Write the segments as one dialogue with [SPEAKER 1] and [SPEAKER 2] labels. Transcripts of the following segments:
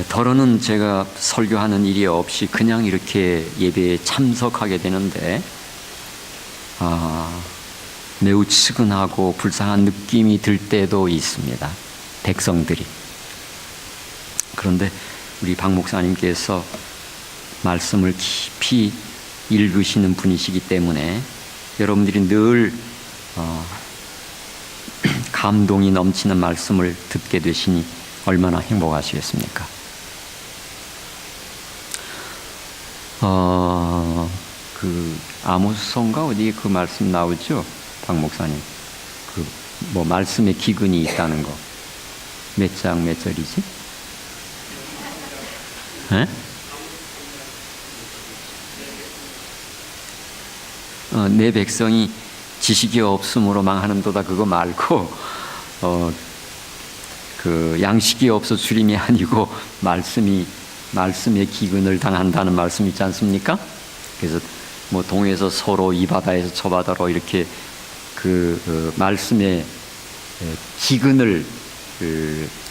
[SPEAKER 1] 더러는 제가 설교하는 일이 없이 그냥 이렇게 예배에 참석하게 되는데 매우 측은하고 불쌍한 느낌이 들 때도 있습니다. 백성들이. 그런데 우리 박 목사님께서 말씀을 깊이 읽으시는 분이시기 때문에 여러분들이 늘 감동이 넘치는 말씀을 듣게 되시니 얼마나 행복하시겠습니까? 그 아모스서인가 어디에 그 말씀 나오죠? 박 목사님. 그 뭐 말씀에 기근이 있다는 거. 몇 장 몇 절이지? 에? 내 백성이 지식이 없음으로 망하는도다 그거 말고 그 양식이 없어 주림이 아니고 말씀에 기근을 당한다는 말씀 있지 않습니까? 그래서 뭐 동에서 서로 이 바다에서 저 바다로 이렇게 그 말씀의 기근을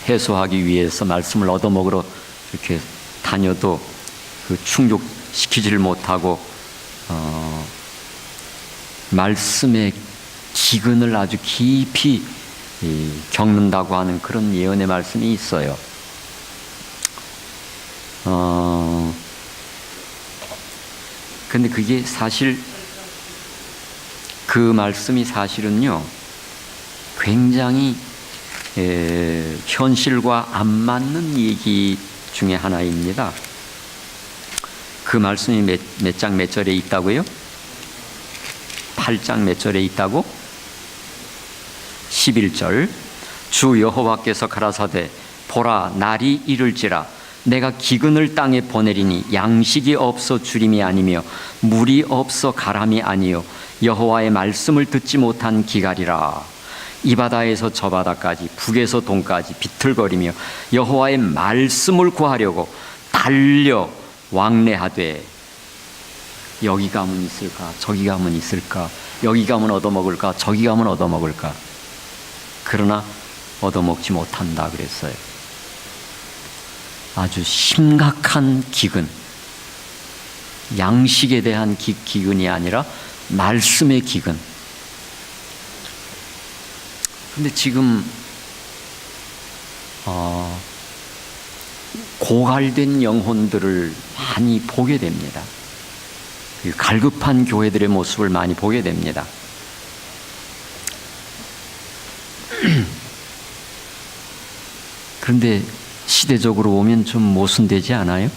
[SPEAKER 1] 해소하기 위해서 말씀을 얻어먹으러 이렇게 다녀도 그 충족시키지를 못하고 말씀의 기근을 아주 깊이 겪는다고 하는 그런 예언의 말씀이 있어요. 근데 그게 사실 그 말씀이 사실은요 굉장히 현실과 안 맞는 얘기 중에 하나입니다. 그 말씀이 몇 장 몇 절에 있다고요? 8장 몇 절에 있다고? 11절 주 여호와께서 가라사대 보라 날이 이를지라 내가 기근을 땅에 보내리니 양식이 없어 주림이 아니며 물이 없어 가람이 아니요 여호와의 말씀을 듣지 못한 기갈이라. 이 바다에서 저 바다까지 북에서 동까지 비틀거리며 여호와의 말씀을 구하려고 달려 왕래하되 여기 가면 있을까 저기 가면 있을까 여기 가면 얻어먹을까 저기 가면 얻어먹을까 그러나 얻어먹지 못한다 그랬어요. 아주 심각한 기근, 양식에 대한 기근이 아니라 말씀의 기근. 근데 지금 고갈된 영혼들을 많이 보게 됩니다. 갈급한 교회들의 모습을 많이 보게 됩니다. 그런데 시대적으로 보면 좀 모순되지 않아요?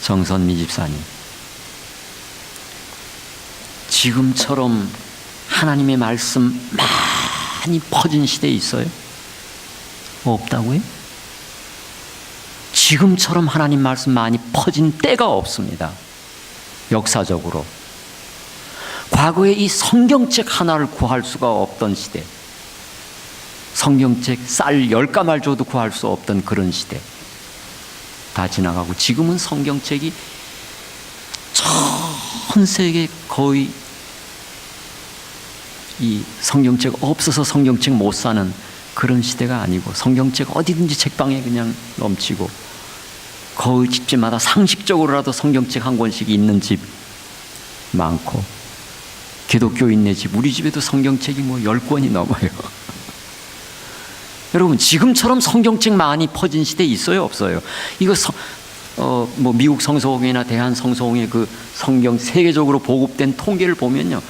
[SPEAKER 1] 정선미 집사님, 지금처럼 하나님의 말씀 많이 퍼진 시대에 있어요? 없다고요? 지금처럼 하나님 말씀 많이 퍼진 때가 없습니다. 역사적으로. 과거에 이 성경책 하나를 구할 수가 없던 시대, 성경책 쌀 10가마를 줘도 구할 수 없던 그런 시대 다 지나가고 지금은 성경책이 전 세계 거의 이 성경책 없어서 성경책 못 사는 그런 시대가 아니고 성경책 어디든지 책방에 그냥 넘치고 거의 집집마다 상식적으로라도 성경책 한 권씩 있는 집 많고 기독교인네 집 우리 집에도 성경책이 뭐 10권이 넘어요. 여러분 지금처럼 성경책 많이 퍼진 시대 있어요 없어요? 이거 뭐 미국 성서공회나 대한 성서공회 그 성경 세계적으로 보급된 통계를 보면요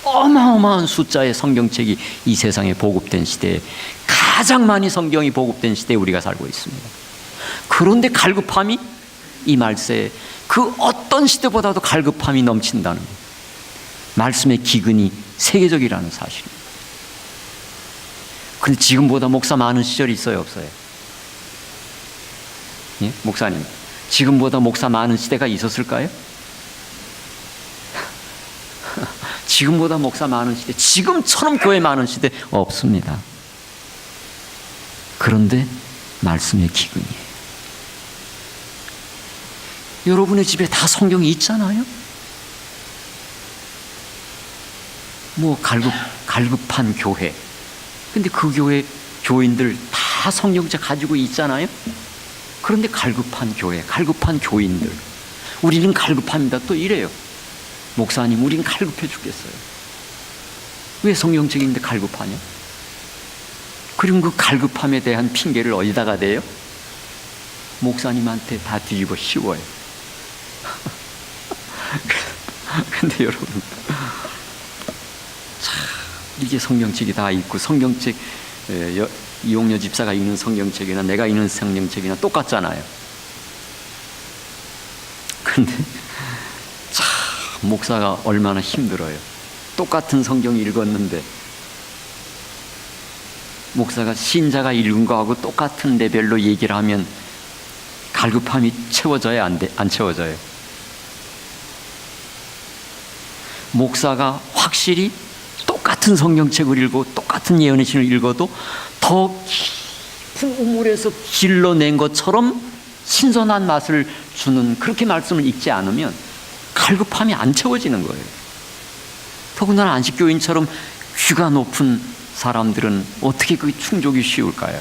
[SPEAKER 1] 어마어마한 숫자의 성경책이 이 세상에 보급된 시대에 가장 많이 성경이 보급된 시대에 우리가 살고 있습니다. 그런데 갈급함이 이 말세에 그 어떤 시대보다도 갈급함이 넘친다는 거예요. 말씀의 기근이 세계적이라는 사실입니다. 근데 지금보다 목사 많은 시절이 있어요 없어요? 예? 목사님 지금보다 목사 많은 시대가 있었을까요? 지금보다 목사 많은 시대, 지금처럼 교회 많은 시대 없습니다. 그런데 말씀의 기근이에요. 여러분의 집에 다 성경이 있잖아요? 뭐 갈급한 교회. 근데 그 교회 교인들 다 성경책 가지고 있잖아요. 그런데 갈급한 교회, 갈급한 교인들, 우리는 갈급합니다. 또 이래요. 목사님, 우리는 갈급해 죽겠어요. 왜 성경책인데 갈급하냐? 그리고 그 갈급함에 대한 핑계를 어디다가 대요? 목사님한테 다 뒤집어 씌워요. 근데 여러분, 참 이게 성경책이 다 있고, 성경책 이용녀 집사가 읽는 성경책이나 내가 읽는 성경책이나 똑같잖아요. 근데 참 목사가 얼마나 힘들어요. 똑같은 성경 읽었는데 목사가 신자가 읽은 거하고 똑같은 레벨로 얘기를 하면 갈급함이 채워져야 안 채워져요? 목사가 확실히 똑같은 성경책을 읽고 똑같은 예언의 신을 읽어도 더 깊은 우물에서 길러낸 것처럼 신선한 맛을 주는 그렇게 말씀을 읽지 않으면 갈급함이 안 채워지는 거예요. 더군다나 안식교인처럼 귀가 높은 사람들은 어떻게 그 충족이 쉬울까요?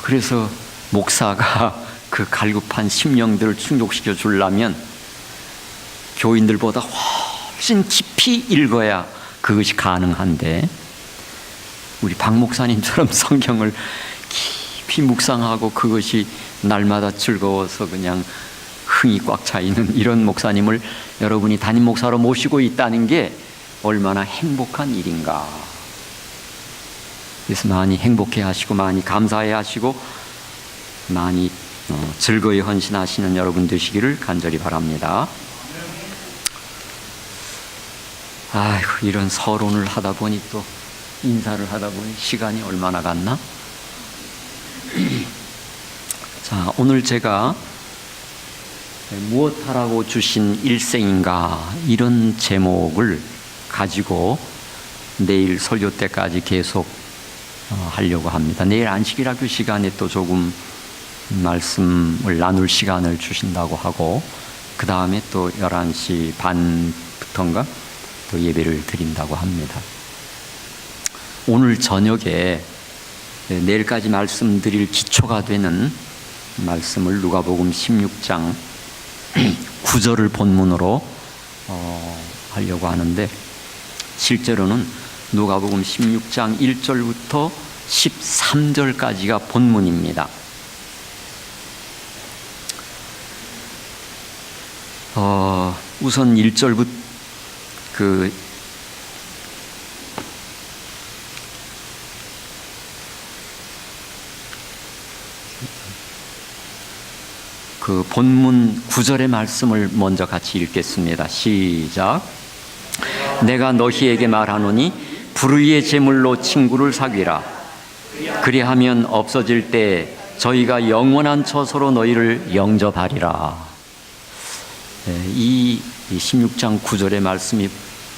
[SPEAKER 1] 그래서 목사가 그 갈급한 심령들을 충족시켜 주려면 교인들보다 훨씬 깊이 읽어야 그것이 가능한데, 우리 박 목사님처럼 성경을 깊이 묵상하고 그것이 날마다 즐거워서 그냥 흥이 꽉 차 있는 이런 목사님을 여러분이 담임 목사로 모시고 있다는 게 얼마나 행복한 일인가. 그래서 많이 행복해 하시고 많이 감사해 하시고 많이 즐거이 헌신하시는 여러분 되시기를 간절히 바랍니다. 아이고, 이런 서론을 하다 보니 또 인사를 하다 보니 시간이 얼마나 갔나? 자, 오늘 제가 무엇하라고 주신 일생인가, 이런 제목을 가지고 내일 설교 때까지 계속 하려고 합니다. 내일 안식일학교 시간에 또 조금 말씀을 나눌 시간을 주신다고 하고, 그 다음에 또 11시 반부터인가 또 예배를 드린다고 합니다. 오늘 저녁에 내일까지 말씀드릴 기초가 되는 말씀을 누가복음 16장 9절을 본문으로 하려고 하는데, 실제로는 누가복음 16장 1절부터 13절까지가 본문입니다. 우선 1절부터 그 본문 9절의 말씀을 먼저 같이 읽겠습니다. 시작. 내가 너희에게 말하노니 불의의 제물로 친구를 사귀라. 그리하면 없어질 때 저희가 영원한 처소로 너희를 영접하리라. 이 16장 9절의 말씀이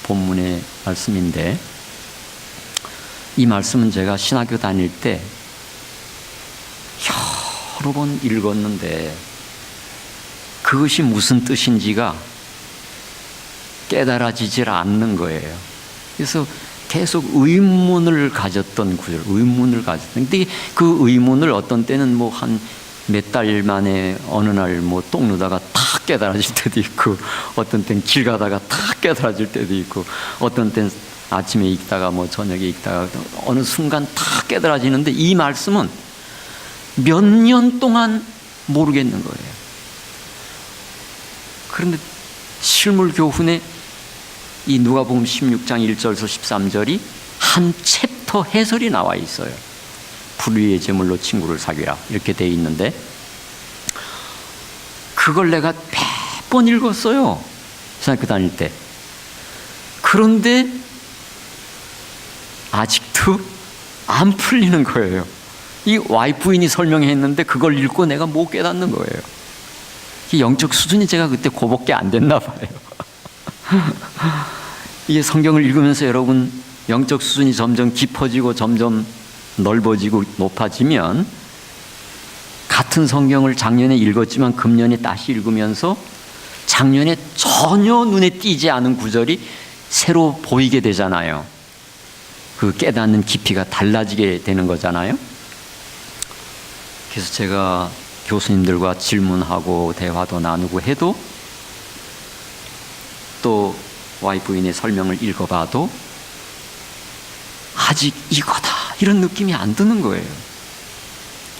[SPEAKER 1] 본문의 말씀인데, 이 말씀은 제가 신학교 다닐 때 여러 번 읽었는데 그것이 무슨 뜻인지가 깨달아지질 않는 거예요. 그래서 계속 의문을 가졌던 구절, 의문을 가졌던. 근데 그 의문을 어떤 때는 뭐 한 몇 달 만에 어느 날 뭐 똥 누다가 탁 깨달아질 때도 있고, 어떤 때는 길 가다가 탁 깨달아질 때도 있고, 어떤 때는 아침에 읽다가 뭐 저녁에 읽다가 어느 순간 탁 깨달아지는데, 이 말씀은 몇 년 동안 모르겠는 거예요. 그런데 실물 교훈에 이 누가복음 16장 1절에서 13절이 한 챕터 해설이 나와 있어요. 불의의 제물로 친구를 사귀라, 이렇게 돼 있는데, 그걸 내가 몇 번 읽었어요, 신학교 다닐 때. 그런데 아직도 안 풀리는 거예요. 이 와이프인이 설명했는데 그걸 읽고 내가 못 깨닫는 거예요. 이 영적 수준이 제가 그때 그밖에 안 됐나 봐요. 이게 성경을 읽으면서 여러분 영적 수준이 점점 깊어지고 점점 넓어지고 높아지면, 같은 성경을 작년에 읽었지만 금년에 다시 읽으면서 작년에 전혀 눈에 띄지 않은 구절이 새로 보이게 되잖아요. 그 깨닫는 깊이가 달라지게 되는 거잖아요. 그래서 제가 교수님들과 질문하고 대화도 나누고 해도, 또 와이프인의 설명을 읽어봐도 아직 이거다 이런 느낌이 안 드는 거예요.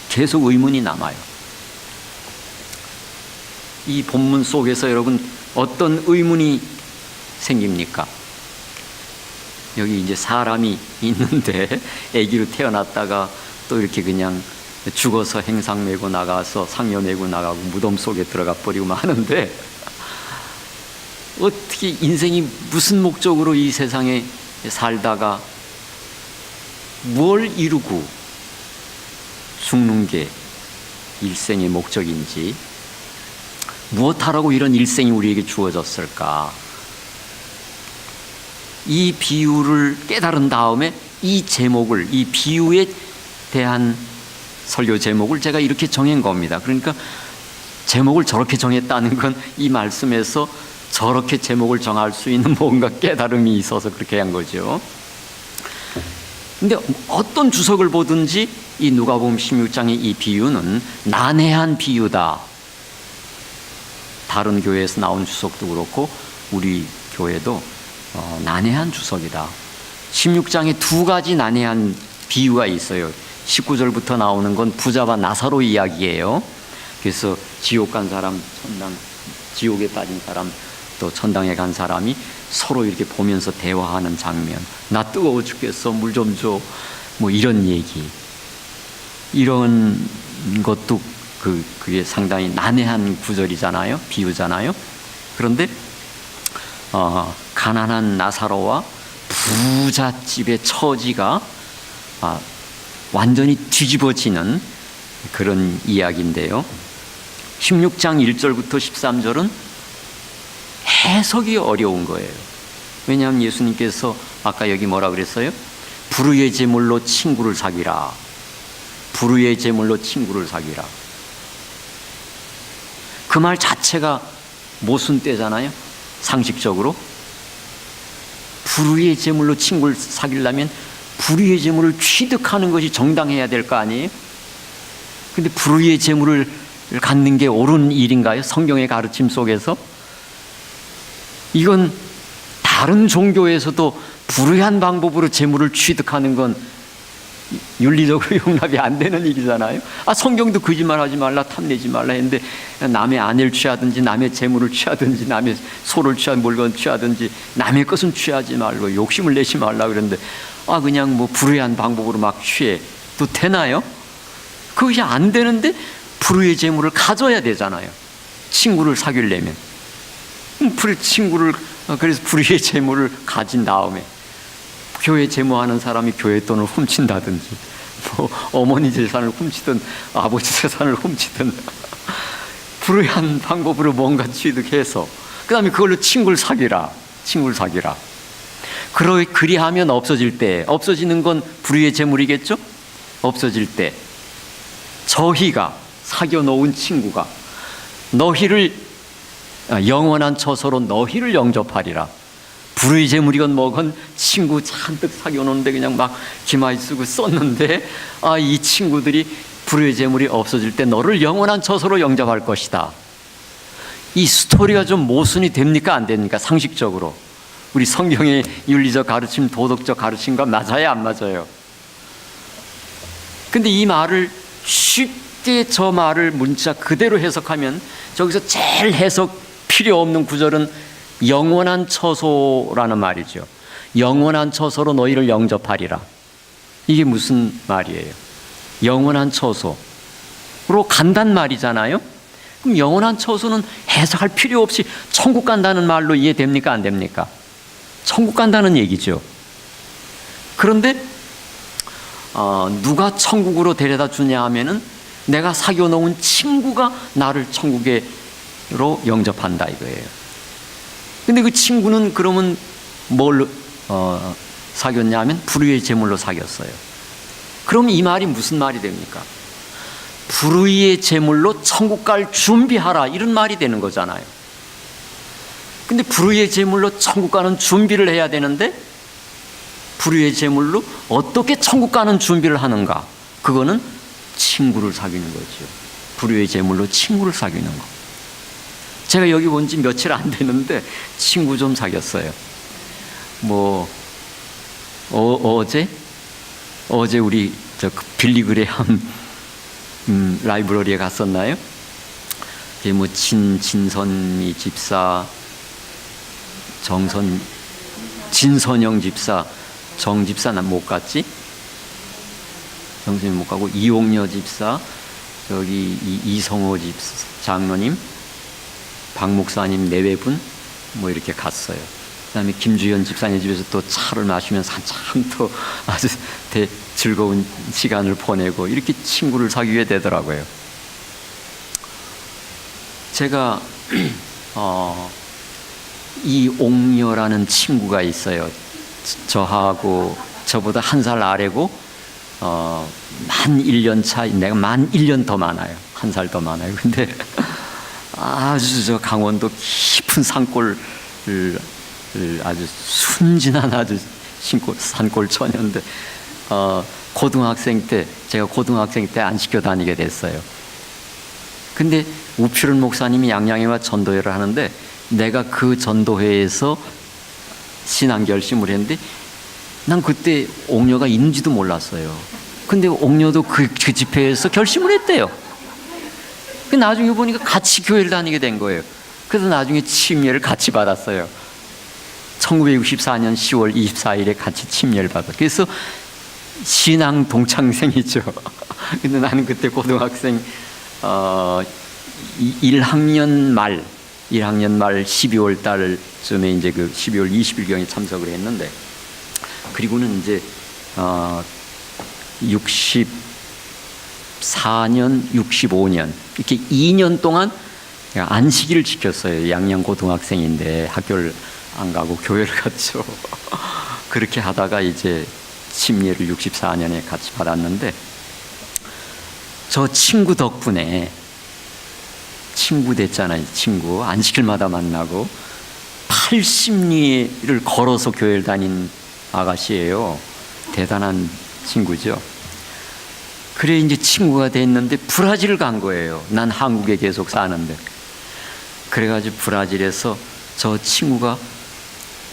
[SPEAKER 1] 계속 의문이 남아요. 이 본문 속에서 여러분 어떤 의문이 생깁니까? 여기 이제 사람이 있는데 아기로 태어났다가 또 이렇게 그냥 죽어서 행상 메고 나가서 상여 메고 나가고 무덤 속에 들어가 버리고 하는데, 어떻게 인생이 무슨 목적으로 이 세상에 살다가 뭘 이루고 죽는 게 일생의 목적인지, 무엇하라고 이런 일생이 우리에게 주어졌을까? 이 비유를 깨달은 다음에 이 제목을, 이 비유에 대한 설교 제목을 제가 이렇게 정한 겁니다. 그러니까 제목을 저렇게 정했다는 건 이 말씀에서 저렇게 제목을 정할 수 있는 뭔가 깨달음이 있어서 그렇게 한 거죠. 근데 어떤 주석을 보든지 이 누가복음 16장의 이 비유는 난해한 비유다. 다른 교회에서 나온 주석도 그렇고 우리 교회도 난해한 주석이다. 16장에 두 가지 난해한 비유가 있어요. 19절부터 나오는 건 부자와 나사로 이야기예요. 그래서 지옥 간 사람, 지옥에 빠진 사람, 또 천당에 간 사람이 서로 이렇게 보면서 대화하는 장면. 나 뜨거워 죽겠어, 물 좀 줘. 뭐 이런 얘기. 이런 것도 그게 상당히 난해한 구절이잖아요. 비유잖아요. 그런데 가난한 나사로와 부잣집의 처지가 완전히 뒤집어지는 그런 이야기인데요. 16장 1절부터 13절은 해석이 어려운 거예요. 왜냐하면 예수님께서 아까 여기 뭐라 그랬어요? 불의의 제물로 친구를 사귀라. 불의의 제물로 친구를 사귀라. 그 말 자체가 모순되잖아요. 상식적으로. 불의의 제물로 친구를 사귀려면 불의의 제물을 취득하는 것이 정당해야 될 거 아니에요? 근데 불의의 제물을 갖는 게 옳은 일인가요? 성경의 가르침 속에서? 이건 다른 종교에서도 불의한 방법으로 재물을 취득하는 건 윤리적으로 용납이 안 되는 일이잖아요. 성경도 거짓말하지 말라, 탐내지 말라 했는데 남의 아내를 취하든지 남의 재물을 취하든지 남의 소를 취하든지 물건 취하든지 남의 것은 취하지 말고 욕심을 내지 말라 그러는데 그냥 뭐 불의한 방법으로 막 취해도 되나요? 그것이 안 되는데 불의의 재물을 가져야 되잖아요. 친구를 사귀려면. 그래서 불의의 재물을 가진 다음에 교회 재무하는 사람이 교회 돈을 훔친다든지, 뭐 어머니 재산을 훔치든 아버지 재산을 훔치든 불의한 방법으로 뭔가 취득해서 그 다음에 그걸로 친구를 사귀라. 그리하면 없어질 때, 없어지는 건 불의의 재물이겠죠? 없어질 때 저희가 사귀어 놓은 친구가 너희를 영원한 처소로 너희를 영접하리라. 불의 재물이건 뭐건 친구 잔뜩 사귀어 놓는데 그냥 막 기마이 쓰고 썼는데 이 친구들이 불의 재물이 없어질 때 너를 영원한 처소로 영접할 것이다. 이 스토리가 좀 모순이 됩니까 안 됩니까? 상식적으로 우리 성경의 윤리적 가르침, 도덕적 가르침과 맞아요 안 맞아요? 근데 이 말을 쉽게 저 말을 문자 그대로 해석하면 저기서 제일 해석 필요 없는 구절은 영원한 처소라는 말이죠. 영원한 처소로 너희를 영접하리라. 이게 무슨 말이에요? 영원한 처소로 간단 말이잖아요. 그럼 영원한 처소는 해석할 필요 없이 천국 간다는 말로 이해됩니까 안 됩니까? 천국 간다는 얘기죠. 그런데 누가 천국으로 데려다 주냐 하면은 내가 사귀어 놓은 친구가 나를 천국으로 영접한다 이거예요. 근데 그 친구는 그러면 뭘 사귀었냐 하면 불의의 제물로 사귀었어요. 그럼 이 말이 무슨 말이 됩니까? 불의의 제물로 천국 갈 준비하라 이런 말이 되는 거잖아요. 근데 불의의 제물로 천국 가는 준비를 해야 되는데 불의의 제물로 어떻게 천국 가는 준비를 하는가? 그거는 친구를 사귀는 거죠. 불의의 제물로 친구를 사귀는 거. 제가 여기 온 지 며칠 안 되는데 친구 좀 사귀었어요. 어제 우리 빌리그레함 라이브러리에 갔었나요? 진선미 집사, 진선영 집사, 정 집사 난 못 갔지? 정선이 못 가고 이옥녀 집사, 저기 이성호 집사 장로님, 박 목사님 내외분 이렇게 갔어요. 그다음에 김주현 집사님 집에서 또 차를 마시면서 한참 또 아주 즐거운 시간을 보내고 이렇게 친구를 사귀게 되더라고요. 제가 이옥녀라는 친구가 있어요. 저하고 저보다 한 살 아래고 만 1년 차, 내가 만 1년 더 많아요. 한 살 더 많아요. 근데 아주 저 강원도 깊은 산골을 아주 순진한 아주 산골 처녀인데 제가 고등학생 때 안 시켜 다니게 됐어요. 근데 우필은 목사님이 양양회와 전도회를 하는데 내가 그 전도회에서 신앙 결심을 했는데 난 그때 옥녀가 있는지도 몰랐어요. 근데 옥녀도 그 집회에서 결심을 했대요. 나중에 보니까 같이 교회를 다니게 된 거예요. 그래서 나중에 침례를 같이 받았어요. 1964년 10월 24일에 같이 침례를 받았어요. 그래서 신앙 동창생이죠. 근데 나는 그때 고등학생 1학년 말 12월 달쯤에 이제 그 12월 20일경에 참석을 했는데, 그리고는 이제 64년, 65년 이렇게 2년 동안 안식일을 지켰어요. 양양 고등학생인데 학교를 안 가고 교회를 갔죠. 그렇게 하다가 이제 침례를 64년에 같이 받았는데, 저 친구 덕분에 친구 됐잖아요. 친구 안식일마다 만나고 80리를 걸어서 교회를 다닌 아가씨예요. 대단한 친구죠. 그래 이제 친구가 됐는데 브라질을 간 거예요. 난 한국에 계속 사는데. 그래가지고 브라질에서 저 친구가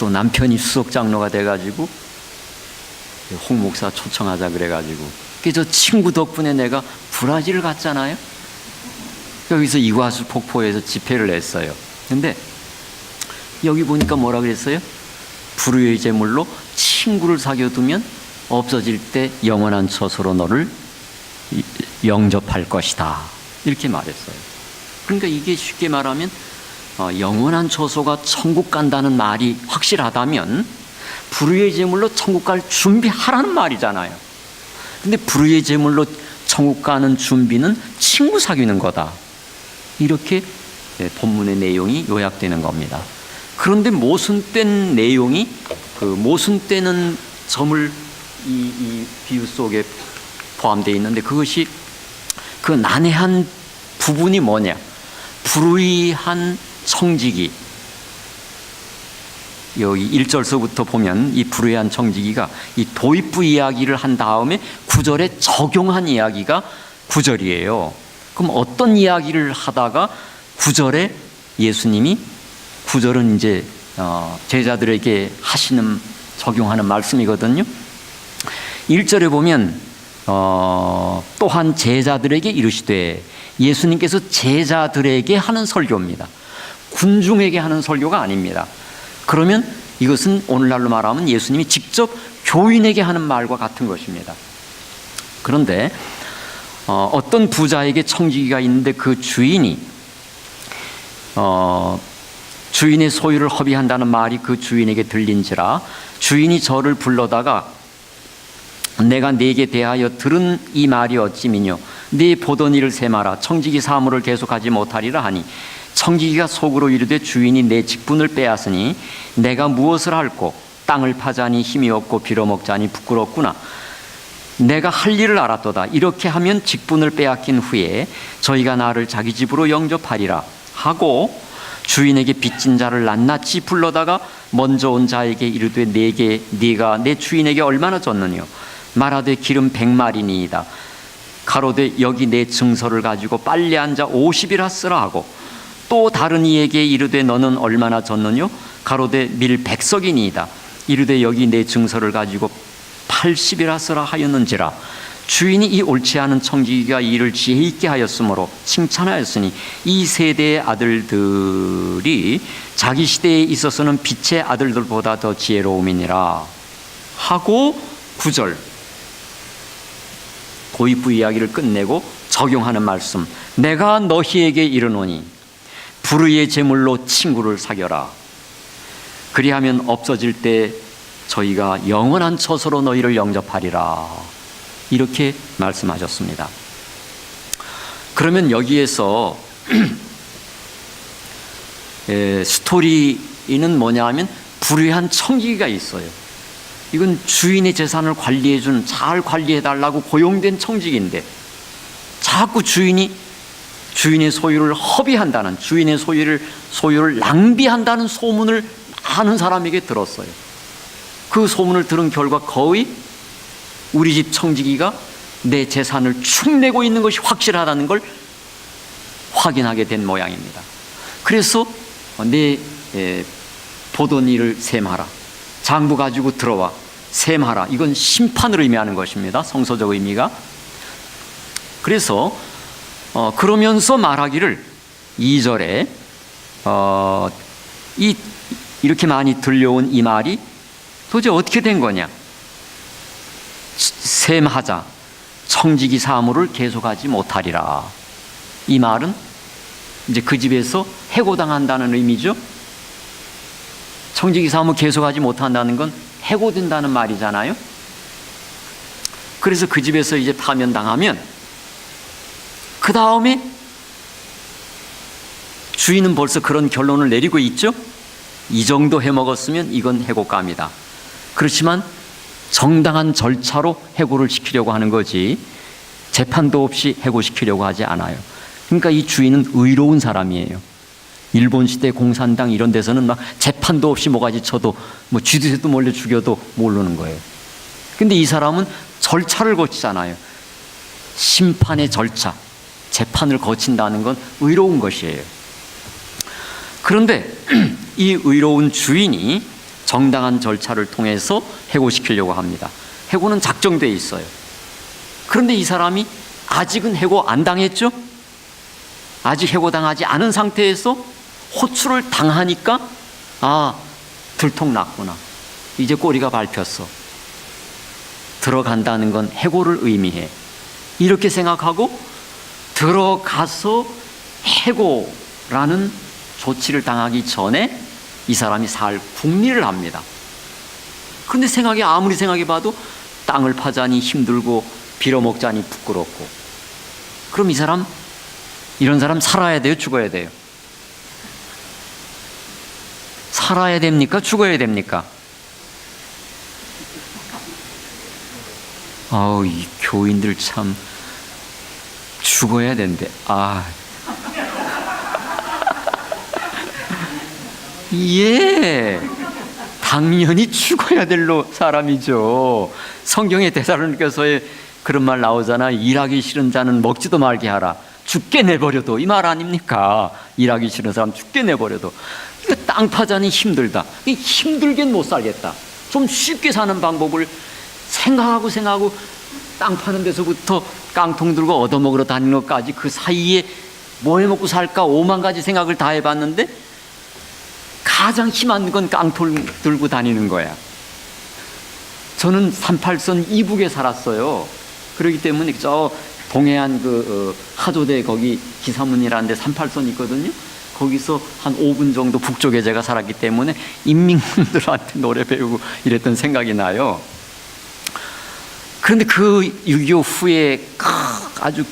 [SPEAKER 1] 또 남편이 수석 장로가 돼가지고 홍 목사 초청하자 그래가지고, 저 친구 덕분에 내가 브라질을 갔잖아요. 여기서 이과수 폭포에서 집회를 했어요. 근데 여기 보니까 뭐라 그랬어요? 불의의 제물로 친구를 사귀어두면 없어질 때 영원한 처소로 너를 영접할 것이다, 이렇게 말했어요. 그러니까 이게 쉽게 말하면 영원한 처소가 천국 간다는 말이 확실하다면 불의의 제물로 천국 갈 준비하라는 말이잖아요. 근데 불의의 제물로 천국 가는 준비는 친구 사귀는 거다, 이렇게 본문의 내용이 요약되는 겁니다. 그런데 모순된 내용이, 그 모순되는 점을 이 비유 속에 포함되어 있는데, 그것이 그 난해한 부분이 뭐냐? 불의한 청지기. 여기 1절서부터 보면 이 불의한 청지기가 이 도입부 이야기를 한 다음에 9절에 적용한 이야기가 9절이에요. 그럼 어떤 이야기를 하다가 9절에 예수님이, 9절은 이제 제자들에게 적용하는 말씀이거든요. 1절에 보면 또한 제자들에게 이르시되, 예수님께서 제자들에게 하는 설교입니다. 군중에게 하는 설교가 아닙니다. 그러면 이것은 오늘날로 말하면 예수님이 직접 교인에게 하는 말과 같은 것입니다. 그런데 어떤 부자에게 청지기가 있는데 그 주인이 주인의 소유를 허비한다는 말이 그 주인에게 들린지라 주인이 저를 불러다가 내가 네게 대하여 들은 이 말이 어찌미뇨? 네 보던 일을 세마라. 청지기 사물을 계속하지 못하리라 하니, 청지기가 속으로 이르되 주인이 내 직분을 빼앗으니 내가 무엇을 할꼬? 땅을 파자니 힘이 없고 빌어먹자니 부끄럽구나. 내가 할 일을 알았도다. 이렇게 하면 직분을 빼앗긴 후에 저희가 나를 자기 집으로 영접하리라 하고, 주인에게 빚진 자를 낱낱이 불러다가 먼저 온 자에게 이르되 내게 네가 내 주인에게 얼마나 졌느냐 말하되 기름 100마리니이다 가로되 여기 내 증서를 가지고 빨리 앉아 50이라 쓰라 하고 또 다른 이에게 이르되 너는 얼마나 졌느냐 가로되 밀 100석이니이다 이르되 여기 내 증서를 가지고 80이라 쓰라 하였는지라 주인이 이 옳지 않은 청지기가 이를 지혜 있게 하였으므로 칭찬하였으니 이 세대의 아들들이 자기 시대에 있어서는 빛의 아들들보다 더 지혜로움이니라 하고 9절 도입부 이야기를 끝내고 적용하는 말씀 내가 너희에게 이르노니 불의의 제물로 친구를 사겨라 그리하면 없어질 때 저희가 영원한 처소로 너희를 영접하리라 이렇게 말씀하셨습니다. 그러면 여기에서 스토리는 뭐냐 하면 불의한 청지기가 있어요. 이건 주인의 재산을 관리해준 잘 관리해달라고 고용된 청지기인데 자꾸 주인의 소유를 허비한다는 주인의 소유를 낭비한다는 소문을 아는 사람에게 들었어요. 그 소문을 들은 결과 거의 우리 집 청지기가 내 재산을 축내고 있는 것이 확실하다는 걸 확인하게 된 모양입니다. 그래서 내 보던 일을 셈하라. 장부 가지고 들어와 셈하라. 이건 심판을 의미하는 것입니다. 성서적 의미가. 그래서 그러면서 말하기를 2절에 이렇게 많이 들려온 이 말이 도대체 어떻게 된 거냐? 셈하자 청지기 사무를 계속하지 못하리라. 이 말은 이제 그 집에서 해고당한다는 의미죠. 청지기 사무 계속하지 못한다는 건 해고된다는 말이잖아요. 그래서 그 집에서 이제 파면당하면 그 다음에 주인은 벌써 그런 결론을 내리고 있죠. 이 정도 해먹었으면 이건 해고감이다. 그렇지만 정당한 절차로 해고를 시키려고 하는 거지 재판도 없이 해고시키려고 하지 않아요. 그러니까 이 주인은 의로운 사람이에요. 일본 시대 공산당 이런 데서는 막 재판도 없이 모가지 쳐도 뭐 쥐두새도 몰래 죽여도 모르는 거예요. 근데 이 사람은 절차를 거치잖아요. 심판의 절차, 재판을 거친다는 건 의로운 것이에요. 그런데 이 의로운 주인이 정당한 절차를 통해서 해고시키려고 합니다. 해고는 작정되어 있어요. 그런데 이 사람이 아직은 해고 안 당했죠? 아직 해고당하지 않은 상태에서 호출을 당하니까 들통났구나. 이제 꼬리가 밟혔어. 들어간다는 건 해고를 의미해. 이렇게 생각하고 들어가서 해고라는 조치를 당하기 전에 이 사람이 살 궁리를 합니다. 그런데 아무리 생각해봐도 땅을 파자니 힘들고 빌어먹자니 부끄럽고. 그럼 이런 사람 살아야 돼요? 죽어야 돼요? 살아야 됩니까? 죽어야 됩니까? 이 교인들 참 죽어야 된대. 예, 당연히 죽어야 될 사람이죠. 성경의 데살로니가서에 그런 말 나오잖아. 일하기 싫은 자는 먹지도 말게 하라. 죽게 내버려둬. 이 말 아닙니까? 일하기 싫은 사람 죽게 내버려둬. 이거 땅 파자니 힘들다. 힘들겐 못 살겠다. 좀 쉽게 사는 방법을 생각하고 땅 파는 데서부터 깡통 들고 얻어먹으러 다니는 것까지 그 사이에 뭐 해먹고 살까 5만 가지 생각을 다 해봤는데 가장 힘한 건 깡통 들고 다니는 거야. 저는 38선 이북에 살았어요. 그렇기 때문에 저 동해안 하조대 거기 기사문이라는 데 38선 있거든요. 거기서 한 5분 정도 북쪽에 제가 살았기 때문에 인민군들한테 노래 배우고 이랬던 생각이 나요. 그런데 그 6.25 후에 아주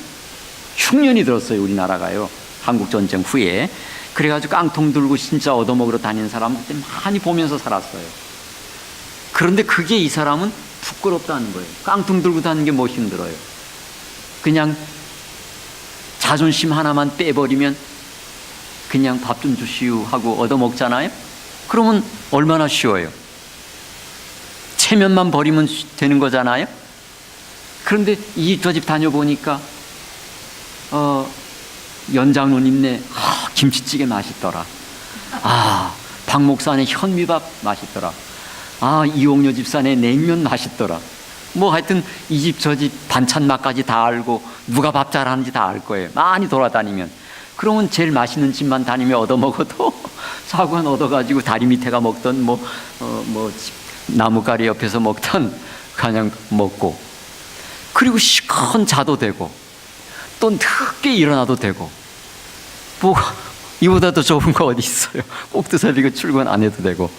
[SPEAKER 1] 흉년이 들었어요. 우리나라가요. 한국전쟁 후에. 그래가지고 깡통 들고 진짜 얻어먹으러 다니는 사람 그때 많이 보면서 살았어요. 그런데 그게 이 사람은 부끄럽다는 거예요. 깡통 들고 다니는 게 뭐 힘들어요. 그냥 자존심 하나만 빼버리면 그냥 밥 좀 주시오 하고 얻어먹잖아요. 그러면 얼마나 쉬워요. 체면만 버리면 되는 거잖아요. 그런데 이 집 저 집 다녀보니까 연장로님네 김치찌개 맛있더라. 박 목사네 현미밥 맛있더라. 이옥녀 집사네 냉면 맛있더라. 뭐 하여튼 이 집 저 집 반찬 맛까지 다 알고 누가 밥 잘하는지 다 알 거예요. 많이 돌아다니면. 그러면 제일 맛있는 집만 다니며 얻어먹어도 사관 얻어가지고 다리 밑에가 먹던 나무가리 옆에서 먹던 그냥 먹고, 그리고 시큰 자도 되고 또 늦게 일어나도 되고, 뭐 이보다 더 좋은 거 어디 있어요. 꼭두 살리고 출근 안 해도 되고,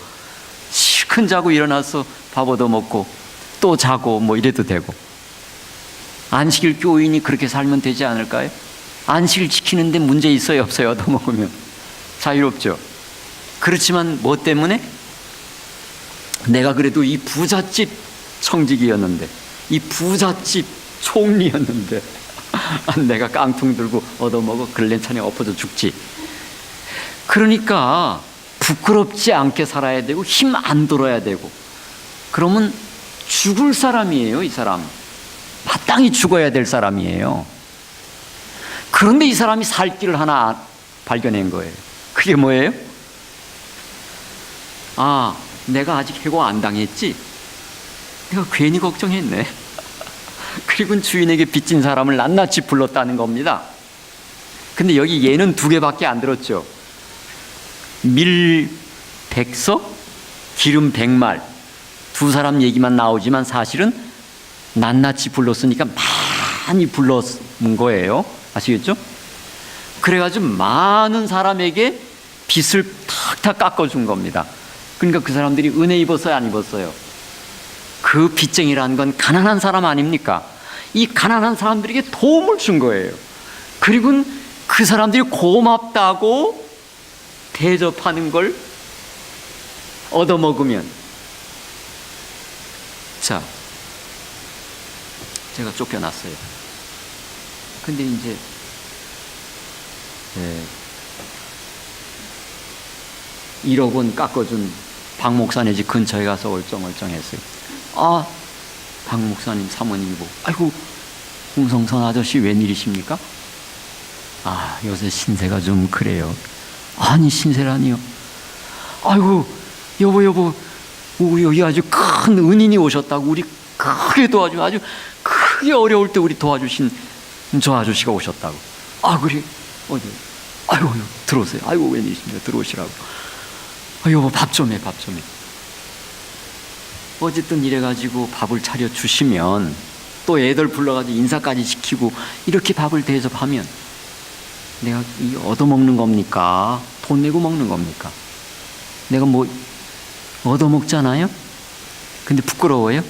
[SPEAKER 1] 시큰 자고 일어나서 밥 얻어 먹고 또 자고 뭐 이래도 되고. 안식일 교인이 그렇게 살면 되지 않을까요? 안식일 지키는데 문제 있어요 없어요? 얻어먹으면 자유롭죠. 그렇지만 뭐 때문에? 내가 그래도 이 부잣집 청직이었는데, 이 부잣집 총리였는데 내가 깡통 들고 얻어먹어 글렌찬에 엎어져 죽지. 그러니까 부끄럽지 않게 살아야 되고 힘 안 들어야 되고, 그러면 죽을 사람이에요. 이 사람 마땅히 죽어야 될 사람이에요. 그런데 이 사람이 살 길을 하나 발견한 거예요. 그게 뭐예요? 내가 아직 해고 안 당했지? 내가 괜히 걱정했네. 그리고 주인에게 빚진 사람을 낱낱이 불렀다는 겁니다. 근데 여기 얘는 2개밖에 안 들었죠. 밀 100석, 기름 100말. 2 사람 얘기만 나오지만 사실은 낱낱이 불렀으니까 많이 불렀은 거예요. 아시겠죠? 그래가지고 많은 사람에게 빚을 탁탁 깎아준 겁니다. 그러니까 그 사람들이 은혜 입었어요, 안 입었어요? 그 빚쟁이라는 건 가난한 사람 아닙니까? 이 가난한 사람들에게 도움을 준 거예요. 그리고 그 사람들이 고맙다고 대접하는 걸 얻어먹으면, 자, 제가 쫓겨났어요. 근데 이제 1억 원 깎아준 박 목사네 집 근처에 가서 얼쩡얼쩡했어요. 박 목사님 사모님이고, 아이고 홍성선 아저씨 웬일이십니까? 요새 신세가 좀 그래요. 아니 신세라니요? 아이고 여보 여기 아주 큰 은인이 오셨다고, 우리 크게 도와주, 아주 크게 어려울 때 우리 도와주신 저 아저씨가 오셨다고. 그래 어디? 아이고 들어오세요. 아이고 웬일이십니까? 들어오시라고. 여보 밥 좀 해. 어쨌든 이래가지고 밥을 차려주시면, 또 애들 불러가지고 인사까지 시키고 이렇게 밥을 대접하면 내가 얻어먹는 겁니까? 돈 내고 먹는 겁니까? 내가 뭐 얻어먹잖아요? 근데 부끄러워요?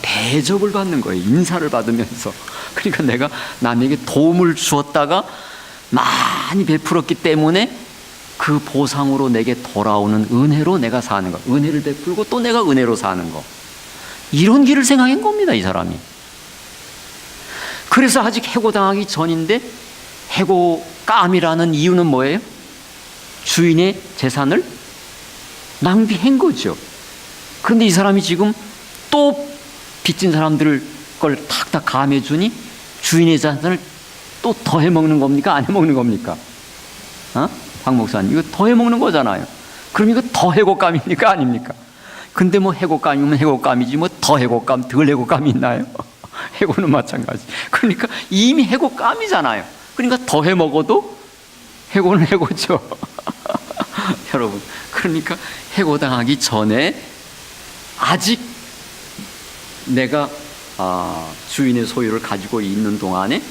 [SPEAKER 1] 대접을 받는 거예요. 인사를 받으면서. 그러니까 내가 남에게 도움을 주었다가 많이 베풀었기 때문에 그 보상으로 내게 돌아오는 은혜로 내가 사는 거. 은혜를 베풀고 또 내가 은혜로 사는 거. 이런 길을 생각한 겁니다, 이 사람이. 그래서 아직 해고당하기 전인데, 해고감이라는 이유는 뭐예요? 주인의 재산을 낭비한 거죠. 그런데 이 사람이 지금 또 빚진 사람들 걸 탁탁 감해주니 주인의 재산을 또 더 해먹는 겁니까? 안 해먹는 겁니까? 박 목사님, 이거 더 해먹는 거잖아요. 그럼 이거 더 해고감입니까? 아닙니까? 근데 뭐 해고감이면 해고감이지 뭐 더 해고감, 덜 해고감이 있나요? 해고는 마찬가지. 그러니까 이미 해고감이잖아요. 그러니까 더 해먹어도 해고는 해고죠. 여러분, 그러니까 해고당하기 전에 아직 내가 주인의 소유를 가지고 있는 동안에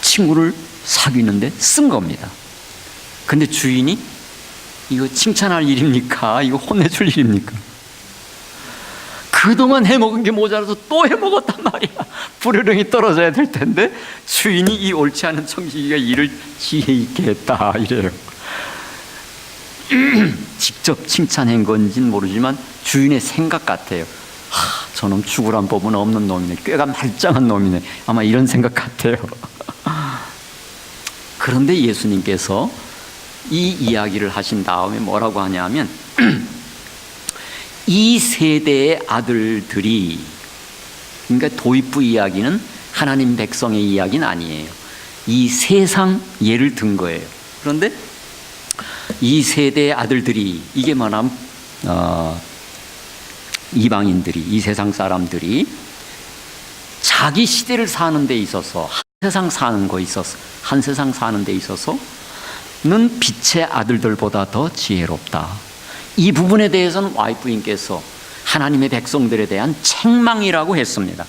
[SPEAKER 1] 친구를 사귀는데 쓴 겁니다. 근데 주인이 이거 칭찬할 일입니까? 이거 혼내줄 일입니까? 그동안 해먹은 게 모자라서 또 해먹었단 말이야. 부르릉이 떨어져야 될 텐데 주인이 이 옳지 않은 청지기가 일을 지혜 있게 했다 이래요. 직접 칭찬한 건지는 모르지만 주인의 생각 같아요. 저놈 죽으란 법은 없는 놈이네. 꾀가 말짱한 놈이네. 아마 이런 생각 같아요. 그런데 예수님께서 이 이야기를 하신 다음에 뭐라고 하냐면 이 세대의 아들들이, 그러니까 도입부 이야기는 하나님 백성의 이야기는 아니에요. 이 세상 예를 든 거예요. 그런데 이 세대의 아들들이, 이게 뭐냐면 이방인들이, 이 세상 사람들이 자기 시대를 사는 데 있어서 한 세상 사는 데 있어서는 빛의 아들들보다 더 지혜롭다. 이 부분에 대해서는 와이프님께서 하나님의 백성들에 대한 책망이라고 했습니다.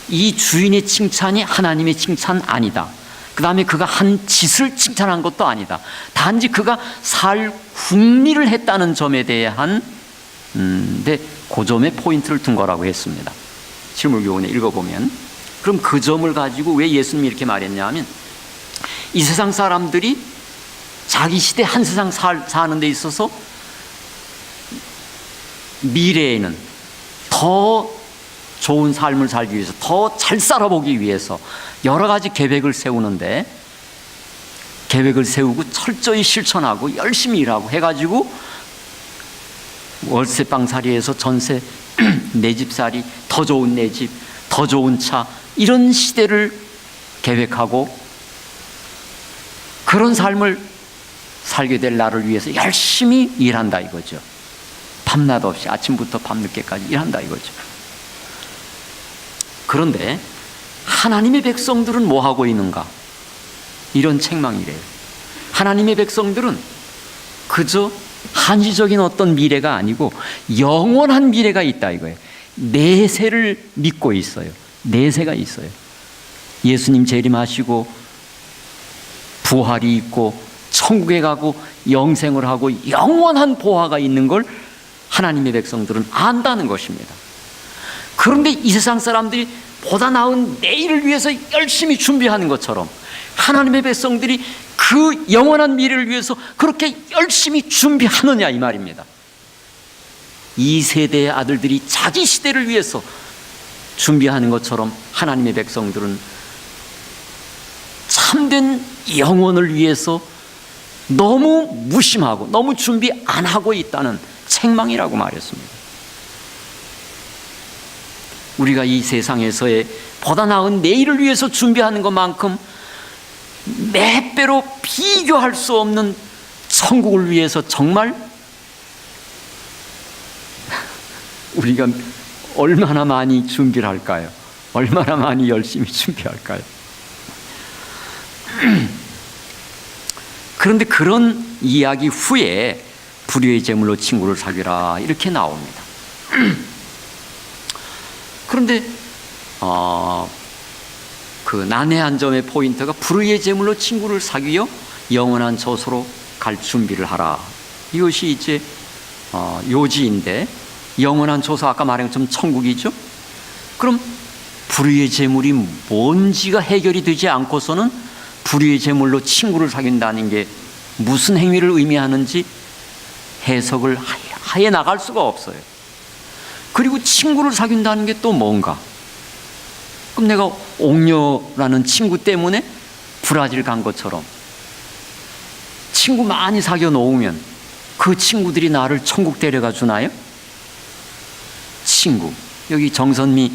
[SPEAKER 1] 이 주인의 칭찬이 하나님의 칭찬 아니다. 그 다음에 그가 한 짓을 칭찬한 것도 아니다. 단지 그가 살 궁리를 했다는 점에 대한 그 점에 포인트를 둔 거라고 했습니다. 실물교훈에 읽어보면, 그럼 그 점을 가지고 왜 예수님이 이렇게 말했냐면, 이 세상 사람들이 자기 시대 한 세상 사는 데 있어서 미래에는 더 좋은 삶을 살기 위해서, 더 잘 살아보기 위해서 여러 가지 계획을 세우는데, 계획을 세우고 철저히 실천하고 열심히 일하고 해가지고 월세방살이에서 전세, 내 집살이, 더 좋은 내 집, 더 좋은 차, 이런 시대를 계획하고 그런 삶을 살게 될 나를 위해서 열심히 일한다 이거죠. 밤낮 없이 아침부터 밤늦게까지 일한다 이거죠. 그런데 하나님의 백성들은 뭐 하고 있는가? 이런 책망이래요. 하나님의 백성들은 그저 한시적인 어떤 미래가 아니고 영원한 미래가 있다 이거예요. 내세를 믿고 있어요. 내세가 있어요. 예수님 재림하시고 부활이 있고 천국에 가고 영생을 하고 영원한 보화가 있는 걸 하나님의 백성들은 안다는 것입니다. 그런데 이 세상 사람들이 보다 나은 내일을 위해서 열심히 준비하는 것처럼 하나님의 백성들이 그 영원한 미래를 위해서 그렇게 열심히 준비하느냐 이 말입니다. 이 세대의 아들들이 자기 시대를 위해서 준비하는 것처럼 하나님의 백성들은 참된 영혼을 위해서 너무 무심하고 너무 준비 안 하고 있다는 책망이라고 말했습니다. 우리가 이 세상에서의 보다 나은 내일을 위해서 준비하는 것만큼 몇 배로 비교할 수 없는 천국을 위해서 정말 우리가 얼마나 많이 준비를 할까요? 얼마나 많이 열심히 준비할까요? 그런데 그런 이야기 후에 불의의 제물로 친구를 사귀라 이렇게 나옵니다. 그런데 그 난해한 점의 포인트가 불의의 제물로 친구를 사귀어 영원한 저소로 갈 준비를 하라. 이것이 이제 요지인데, 영원한 저소 아까 말한 것처럼 천국이죠. 그럼 불의의 제물이 뭔지가 해결이 되지 않고서는 불의의 제물로 친구를 사귄다는 게 무슨 행위를 의미하는지 해석을 하에 나갈 수가 없어요. 그리고 친구를 사귄다는 게 또 뭔가? 그럼 내가 옥녀라는 친구 때문에 브라질 간 것처럼 친구 많이 사귀어 놓으면 그 친구들이 나를 천국 데려가 주나요? 친구, 여기 정선미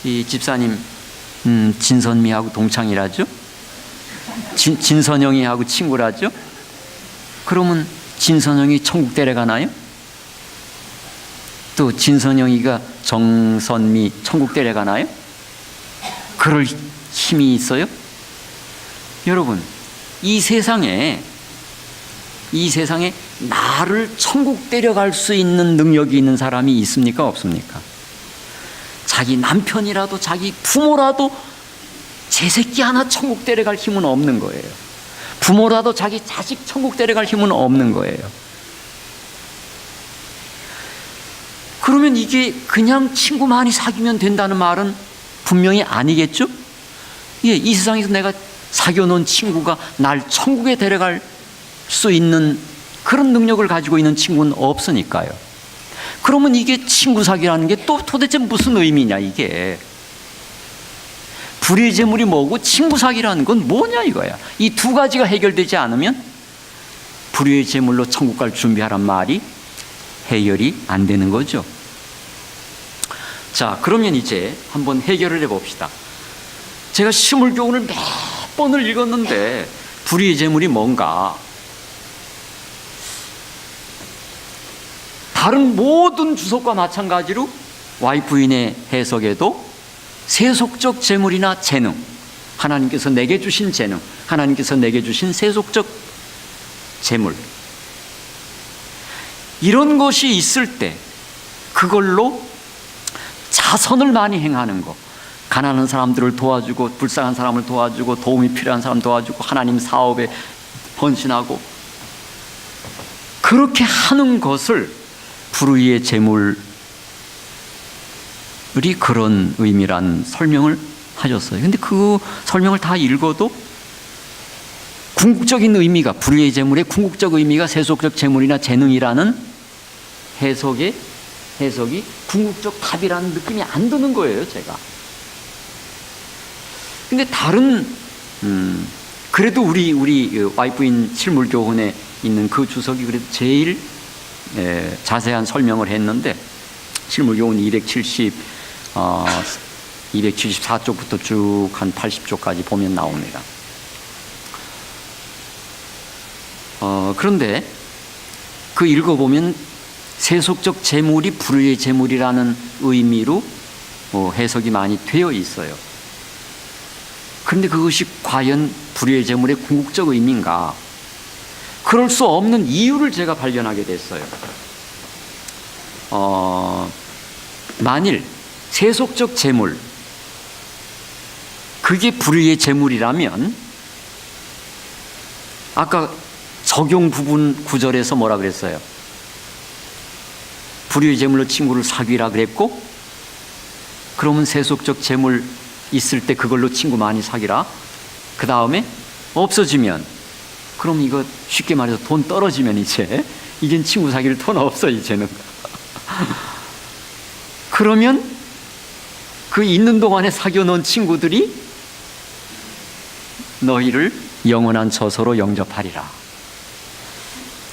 [SPEAKER 1] 이 집사님 진선미하고 동창이라죠? 진선영이하고 친구라죠? 그러면 진선영이 천국 데려가나요? 또 진선영이가 정선미 천국 데려가나요? 그럴 힘이 있어요? 여러분, 이 세상에 나를 천국 데려갈 수 있는 능력이 있는 사람이 있습니까? 없습니까? 자기 남편이라도 자기 부모라도 제 새끼 하나 천국 데려갈 힘은 없는 거예요. 부모라도 자기 자식 천국 데려갈 힘은 없는 거예요. 그러면 이게 그냥 친구 많이 사귀면 된다는 말은 분명히 아니겠죠? 예, 이 세상에서 내가 사귀어 놓은 친구가 날 천국에 데려갈 수 있는 그런 능력을 가지고 있는 친구는 없으니까요. 그러면 이게 친구 사귀라는 게 또 도대체 무슨 의미냐 이게. 불의의 제물이 뭐고 친구 사귀라는 건 뭐냐 이거야. 이 두 가지가 해결되지 않으면 불의의 제물로 천국 갈 준비하란 말이 해결이 안 되는 거죠. 자, 그러면 이제 한번 해결을 해봅시다. 제가 시물교훈을 몇 번을 읽었는데 불의의 제물이 뭔가, 다른 모든 주석과 마찬가지로 와이프인의 해석에도 세속적 재물이나 재능, 하나님께서 내게 주신 재능, 하나님께서 내게 주신 세속적 재물, 이런 것이 있을 때 그걸로 자선을 많이 행하는 것, 가난한 사람들을 도와주고 불쌍한 사람을 도와주고 도움이 필요한 사람 도와주고 하나님 사업에 헌신하고, 그렇게 하는 것을 불의의 재물이 그런 의미란 설명을 하셨어요. 근데 그 설명을 다 읽어도 궁극적인 의미가, 불의의 재물의 궁극적 의미가 세속적 재물이나 재능이라는 해석이 궁극적 답이라는 느낌이 안 드는 거예요, 제가. 근데 다른 그래도 우리 와이프인 실물교훈에 있는 그 주석이 그래도 제일 자세한 설명을 했는데, 실물교훈 274쪽부터 쭉 한 80쪽까지 보면 나옵니다. 그런데 그 읽어보면 세속적 재물이 불의의 재물이라는 의미로 해석이 많이 되어 있어요. 그런데 그것이 과연 불의의 재물의 궁극적 의미인가? 그럴 수 없는 이유를 제가 발견하게 됐어요. 만일 세속적 재물, 그게 불의의 재물이라면 아까 적용 부분 구절에서 뭐라 그랬어요? 불의의 재물로 친구를 사귀라 그랬고, 그러면 세속적 재물 있을 때 그걸로 친구 많이 사귀라. 그 다음에 없어지면, 그럼 이거 쉽게 말해서 돈 떨어지면 이젠 친구 사귈 돈 없어 이제는. 그러면 그 있는 동안에 사귀어 놓은 친구들이 너희를 영원한 처소로 영접하리라.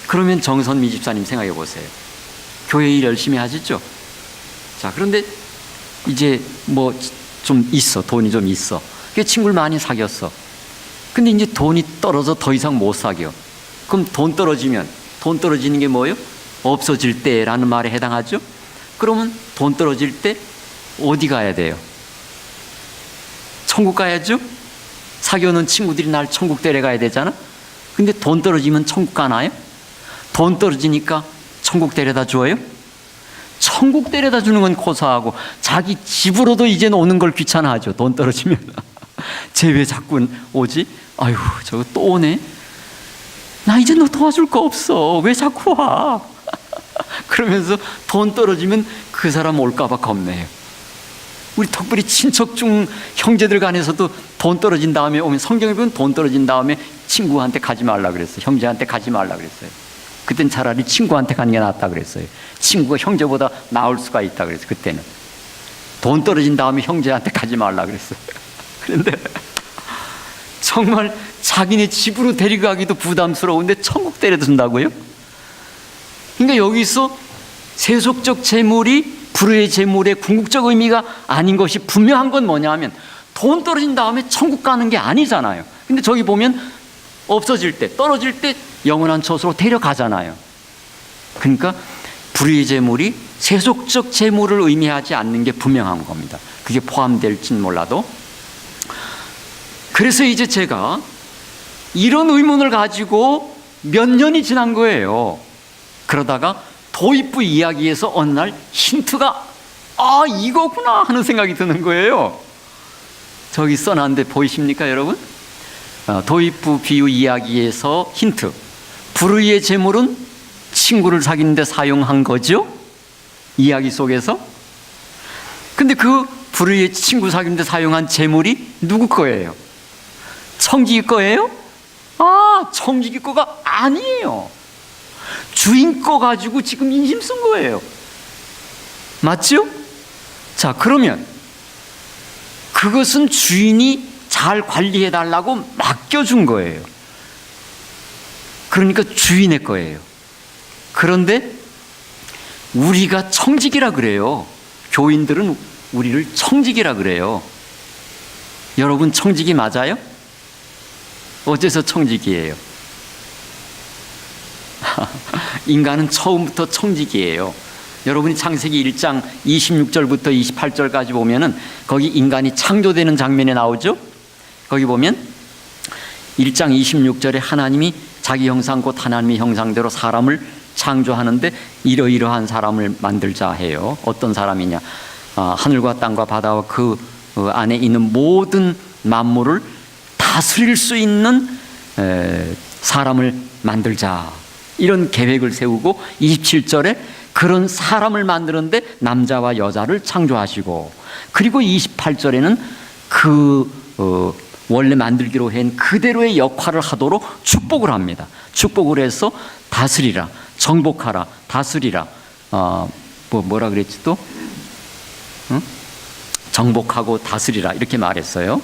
[SPEAKER 1] 그러면 정선미 집사님 생각해 보세요. 교회 일 열심히 하시죠? 자, 그런데 이제 뭐 좀 있어, 돈이 좀 있어. 그 친구를 많이 사귀었어. 근데 이제 돈이 떨어져 더 이상 못 사귀어. 그럼 돈 떨어지는 게 뭐예요? 없어질 때라는 말에 해당하죠? 그러면 돈 떨어질 때 어디 가야 돼요? 천국 가야죠? 사귀어놓은 친구들이 날 천국 데려가야 되잖아? 근데 돈 떨어지면 천국 가나요? 돈 떨어지니까 천국 데려다 줘요? 천국 데려다 주는 건 고사하고 자기 집으로도 이제는 오는 걸 귀찮아하죠. 돈 떨어지면. 쟤 왜 자꾸 오지? 아유, 저거 또 오네? 나 이제 너 도와줄 거 없어. 왜 자꾸 와? 그러면서 돈 떨어지면 그 사람 올까 봐 겁내요. 우리 특별히 친척 중 형제들 간에서도 돈 떨어진 다음에 오면, 성경에 보면 돈 떨어진 다음에 친구한테 가지 말라 그랬어요. 형제한테 가지 말라 그랬어요. 그땐 차라리 친구한테 가는 게 낫다 그랬어요. 친구가 형제보다 나을 수가 있다 그랬어요. 그때는 돈 떨어진 다음에 형제한테 가지 말라 그랬어요. 그런데 정말 자기네 집으로 데려가기도 부담스러운데 천국 데려다 준다고요? 그러니까 여기서 세속적 재물이 불의의 재물의 궁극적 의미가 아닌 것이 분명한 건 뭐냐면, 돈 떨어진 다음에 천국 가는 게 아니잖아요. 근데 저기 보면 없어질 때, 떨어질 때 영원한 처소로 데려가잖아요. 그러니까 불의의 재물이 세속적 재물을 의미하지 않는 게 분명한 겁니다. 그게 포함될진 몰라도. 그래서 이제 제가 이런 의문을 가지고 몇 년이 지난 거예요. 그러다가 도입부 이야기에서 어느 날 힌트가, 이거구나 하는 생각이 드는 거예요. 저기 써놨는데 보이십니까 여러분? 도입부 비유 이야기에서 힌트, 불의의 재물은 친구를 사귀는데 사용한 거죠? 이야기 속에서. 근데 그 불의의 친구 사귀는데 사용한 재물이 누구 거예요? 청지기 거예요? 청지기 거가 아니에요. 주인 거 가지고 지금 인심 쓴 거예요. 맞죠? 자, 그러면 그것은 주인이 잘 관리해 달라고 맡겨준 거예요. 그러니까 주인의 거예요. 그런데 우리가 청직이라 그래요. 교인들은 우리를 청직이라 그래요. 여러분 청직이 맞아요? 어째서 청직이에요? 인간은 처음부터 청직이에요. 여러분이 창세기 1장 26절부터 28절까지 보면은 거기 인간이 창조되는 장면에 나오죠? 거기 보면 1장 26절에 하나님이 자기 형상 곧 하나님의 형상대로 사람을 창조하는데 이러이러한 사람을 만들자 해요. 어떤 사람이냐? 하늘과 땅과 바다와 그 안에 있는 모든 만물을 다스릴 수 있는 사람을 만들자. 이런 계획을 세우고 27절에 그런 사람을 만드는데 남자와 여자를 창조하시고, 그리고 28절에는 그 원래 만들기로 한 그대로의 역할을 하도록 축복을 합니다. 축복을 해서 다스리라, 정복하라, 다스리라. 뭐라 그랬지 또? 응? 정복하고 다스리라 이렇게 말했어요.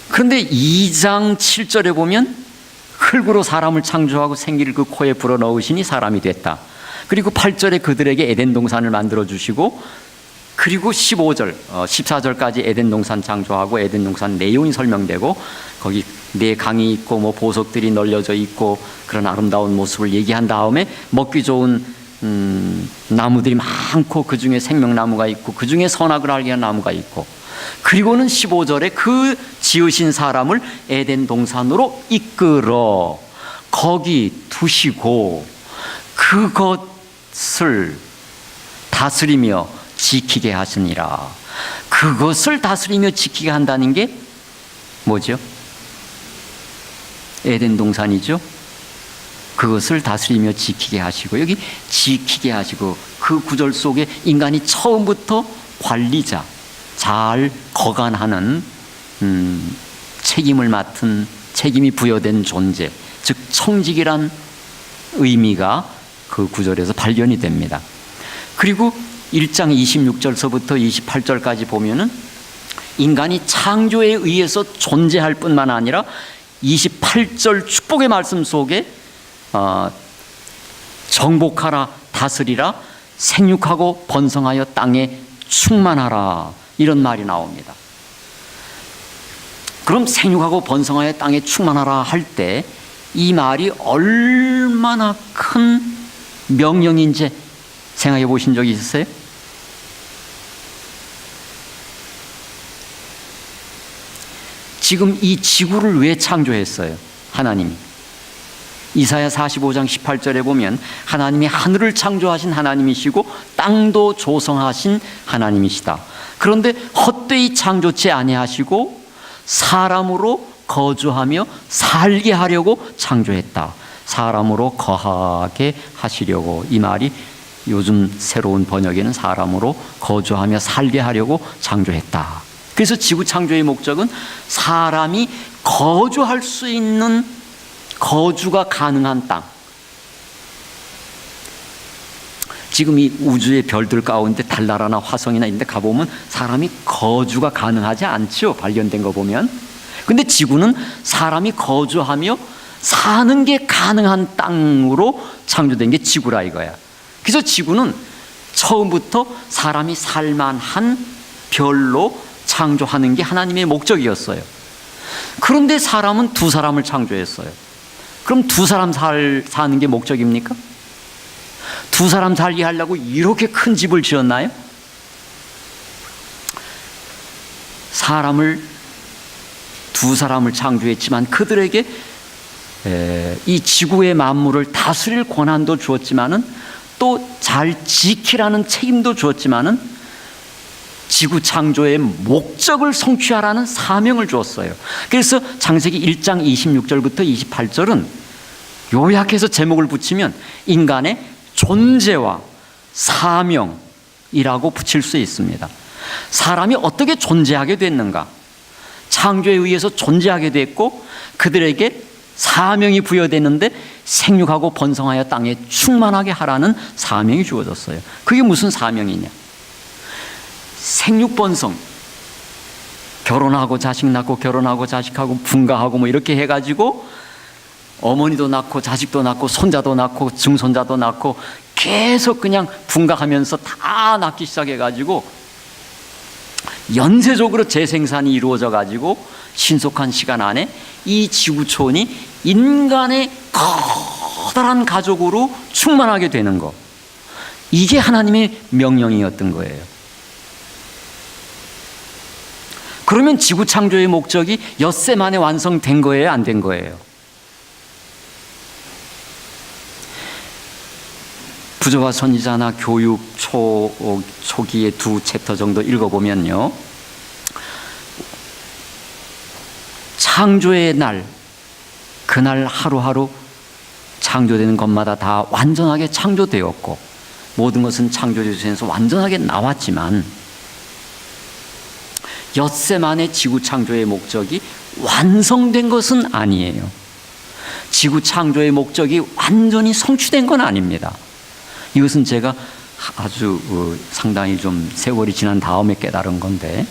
[SPEAKER 1] 그런데 2장 7절에 보면 흙으로 사람을 창조하고 생기를 그 코에 불어넣으시니 사람이 됐다. 그리고 8절에 그들에게 에덴 동산을 만들어 주시고, 그리고 15절, 14절까지 에덴 동산 창조하고 에덴 동산 내용이 설명되고, 거기 네 강이 있고 뭐 보석들이 널려져 있고 그런 아름다운 모습을 얘기한 다음에 먹기 좋은 나무들이 많고 그 중에 생명나무가 있고 그 중에 선악을 알게 한 나무가 있고, 그리고는 15절에 그 지으신 사람을 에덴 동산으로 이끌어 거기 두시고 그것을 다스리며 지키게 하시니라. 그것을 다스리며 지키게 한다는 게 뭐죠? 에덴 동산이죠. 그것을 다스리며 지키게 하시고, 여기 지키게 하시고, 그 구절 속에 인간이 처음부터 관리자, 잘 거간하는 책임을 맡은, 책임이 부여된 존재, 즉 청직이란 의미가 그 구절에서 발견이 됩니다. 그리고 1장 26절서부터 28절까지 보면은 인간이 창조에 의해서 존재할 뿐만 아니라 28절 축복의 말씀 속에 정복하라, 다스리라, 생육하고 번성하여 땅에 충만하라 이런 말이 나옵니다. 그럼 생육하고 번성하여 땅에 충만하라 할 때 이 말이 얼마나 큰 명령인지 생각해 보신 적이 있으세요? 지금 이 지구를 왜 창조했어요? 하나님이. 이사야 45장 18절에 보면 하나님이 하늘을 창조하신 하나님이시고 땅도 조성하신 하나님이시다. 그런데 헛되이 창조치 아니하시고 사람으로 거주하며 살게 하려고 창조했다. 사람으로 거하게 하시려고. 이 말이 요즘 새로운 번역에는 사람으로 거주하며 살게 하려고 창조했다. 그래서 지구 창조의 목적은 사람이 거주할 수 있는, 거주가 가능한 땅. 지금 이 우주의 별들 가운데 달나라나 화성이나 이런 데 가보면 사람이 거주가 가능하지 않죠, 발견된 거 보면. 근데 지구는 사람이 거주하며 사는 게 가능한 땅으로 창조된 게 지구라 이거야. 그래서 지구는 처음부터 사람이 살만한 별로 창조하는 게 하나님의 목적이었어요. 그런데 사람은 두 사람을 창조했어요. 그럼 두 사람 사는 게 목적입니까? 두 사람 살게 하려고 이렇게 큰 집을 지었나요? 두 사람을 창조했지만 그들에게 이 지구의 만물을 다스릴 권한도 주었지만은 또 잘 지키라는 책임도 주었지만은 지구 창조의 목적을 성취하라는 사명을 주었어요. 그래서 창세기 1장 26절부터 28절은 요약해서 제목을 붙이면 인간의 존재와 사명이라고 붙일 수 있습니다. 사람이 어떻게 존재하게 됐는가? 창조에 의해서 존재하게 됐고 그들에게 사명이 부여되는데 생육하고 번성하여 땅에 충만하게 하라는 사명이 주어졌어요. 그게 무슨 사명이냐? 생육번성, 결혼하고 자식 낳고 결혼하고 자식하고 분가하고 뭐 이렇게 해가지고 어머니도 낳고 자식도 낳고 손자도 낳고 증손자도 낳고 계속 그냥 분가하면서 다 낳기 시작해가지고 연쇄적으로 재생산이 이루어져 가지고 신속한 시간 안에 이 지구촌이 인간의 커다란 가족으로 충만하게 되는 것, 이게 하나님의 명령이었던 거예요. 그러면 지구 창조의 목적이 엿새 만에 완성된 거예요, 안 된 거예요? 부조와 선지자나 교육 초기의 2 챕터 정도 읽어보면요, 창조의 날, 그날 하루하루 창조되는 것마다 다 완전하게 창조되었고 모든 것은 창조주에서 완전하게 나왔지만 엿새 만에 지구 창조의 목적이 완성된 것은 아니에요. 지구 창조의 목적이 완전히 성취된 건 아닙니다. 이것은 제가 아주 상당히 좀 세월이 지난 다음에 깨달은 건데,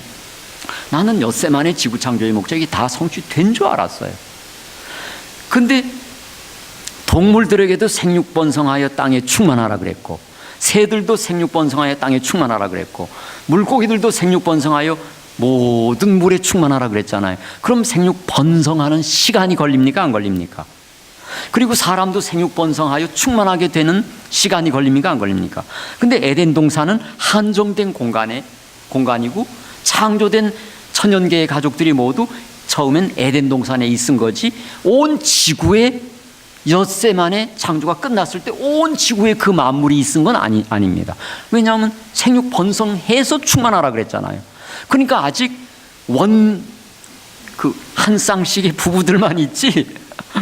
[SPEAKER 1] 나는 엿새 만에 지구 창조의 목적이 다 성취된 줄 알았어요. 근데 동물들에게도 생육번성하여 땅에 충만하라 그랬고, 새들도 생육번성하여 땅에 충만하라 그랬고, 물고기들도 생육번성하여 모든 물에 충만하라 그랬잖아요. 그럼 생육번성하는 시간이 걸립니까, 안 걸립니까? 그리고 사람도 생육번성하여 충만하게 되는 시간이 걸립니까, 안 걸립니까? 근데 에덴 동산은 한정된 공간이고 창조된 천연계의 가족들이 모두 처음엔 에덴 동산에 있은 거지, 온 지구에 엿새 만에 창조가 끝났을 때 온 지구에 그 만물이 있은 건 아닙니다. 왜냐하면 생육번성해서 충만하라 그랬잖아요. 그러니까 아직 한 쌍씩의 부부들만 있지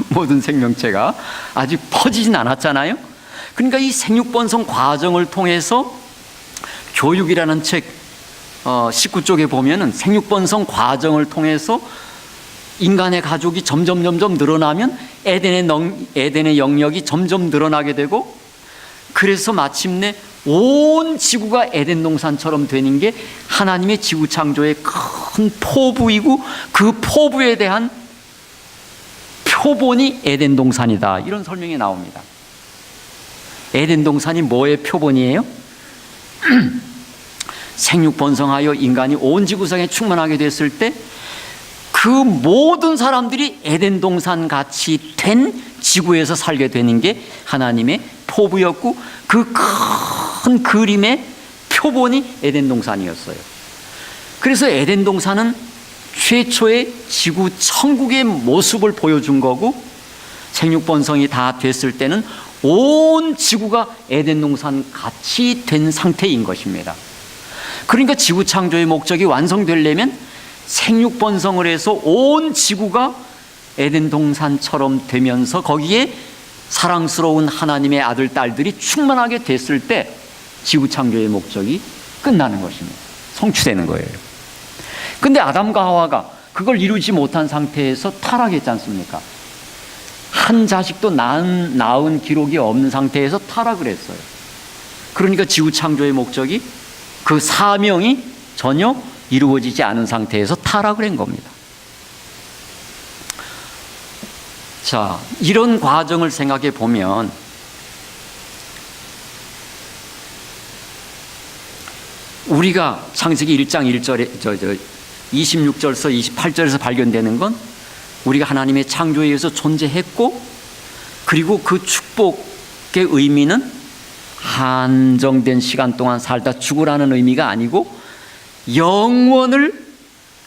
[SPEAKER 1] 모든 생명체가 아직 퍼지진 않았잖아요. 그러니까 이 생육번성 과정을 통해서 교육이라는 책 19쪽에 보면은 생육번성 과정을 통해서 인간의 가족이 점점 늘어나면 에덴의 영역이 점점 늘어나게 되고, 그래서 마침내 온 지구가 에덴 동산처럼 되는 게 하나님의 지구 창조의 큰 포부이고, 그 포부에 대한 표본이 에덴 동산이다, 이런 설명이 나옵니다. 에덴 동산이 뭐의 표본이에요? 생육번성하여 인간이 온 지구상에 충만하게 됐을 때 그 모든 사람들이 에덴 동산 같이 된 지구에서 살게 되는 게 하나님의 포부였고, 그 큰 그림의 표본이 에덴 동산이었어요. 그래서 에덴 동산은 최초의 지구 천국의 모습을 보여준 거고, 생육번성이 다 됐을 때는 온 지구가 에덴 동산 같이 된 상태인 것입니다. 그러니까 지구 창조의 목적이 완성되려면 생육번성을 해서 온 지구가 에덴 동산처럼 되면서 거기에 사랑스러운 하나님의 아들, 딸들이 충만하게 됐을 때 지구 창조의 목적이 끝나는 것입니다. 성취되는 거예요. 근데 아담과 하와가 그걸 이루지 못한 상태에서 타락했지 않습니까? 한 자식도 낳은 기록이 없는 상태에서 타락을 했어요. 그러니까 지구 창조의 목적이, 그 사명이 전혀 이루어지지 않은 상태에서 타락을 한 겁니다. 자, 이런 과정을 생각해 보면 우리가 창세기 1장 1절에 26절에서 28절에서 발견되는 건 우리가 하나님의 창조에 의해서 존재했고, 그리고 그 축복의 의미는 한정된 시간 동안 살다 죽으라는 의미가 아니고 영원을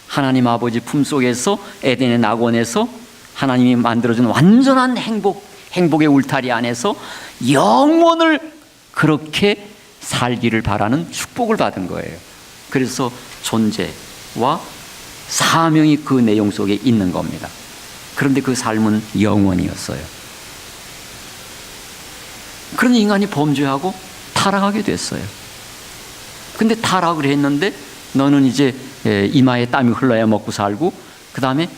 [SPEAKER 1] 하나님 아버지 품속에서 에덴의 낙원에서 하나님이 만들어준 완전한 행복의 울타리 안에서 영원을 그렇게 살기를 바라는 축복을 받은 거예요. 그래서 존재와 사명이 그 내용 속에 있는 겁니다. 그런데 그 삶은 영원이었어요. 그런 인간이 범죄하고 타락하게 됐어요. 근데 타락을 했는데 너는 이제 이마에 땀이 흘러야 먹고 살고, 그 다음에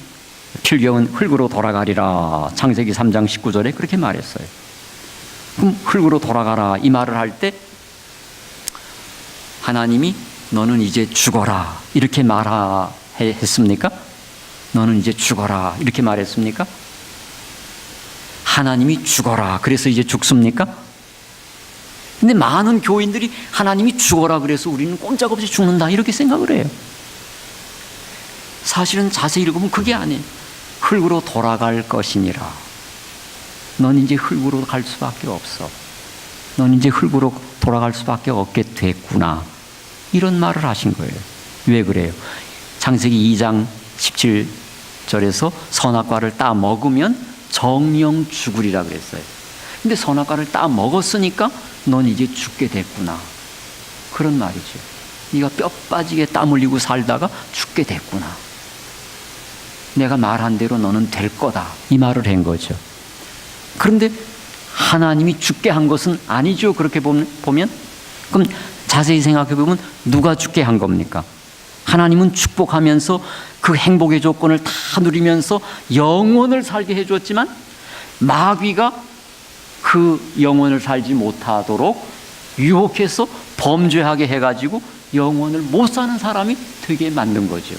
[SPEAKER 1] 필경은 흙으로 돌아가리라, 창세기 3장 19절에 그렇게 말했어요. 그럼 흙으로 돌아가라 이 말을 할 때 하나님이 너는 이제 죽어라 이렇게 말했습니까? 너는 이제 죽어라 이렇게 말했습니까? 하나님이 죽어라 그래서 이제 죽습니까? 근데 많은 교인들이 하나님이 죽어라 그래서 우리는 꼼짝없이 죽는다 이렇게 생각을 해요. 사실은 자세히 읽으면 그게 아니에요. 흙으로 돌아갈 것이니라. 넌 이제 흙으로 갈 수밖에 없어. 넌 이제 흙으로 돌아갈 수밖에 없게 됐구나. 이런 말을 하신 거예요. 왜 그래요? 창세기 2장 17절에서 선악과를 따 먹으면 정령 죽으리라 그랬어요. 근데 선악과를 따 먹었으니까 넌 이제 죽게 됐구나. 그런 말이죠. 네가 뼈 빠지게 땀 흘리고 살다가 죽게 됐구나. 내가 말한 대로 너는 될 거다. 이 말을 한 거죠. 그런데 하나님이 죽게 한 것은 아니죠. 그렇게 보면 그럼 자세히 생각해 보면 누가 죽게 한 겁니까? 하나님은 축복하면서 그 행복의 조건을 다 누리면서 영원을 살게 해줬지만 마귀가 그 영원을 살지 못하도록 유혹해서 범죄하게 해가지고 영원을 못 사는 사람이 되게 만든 거죠.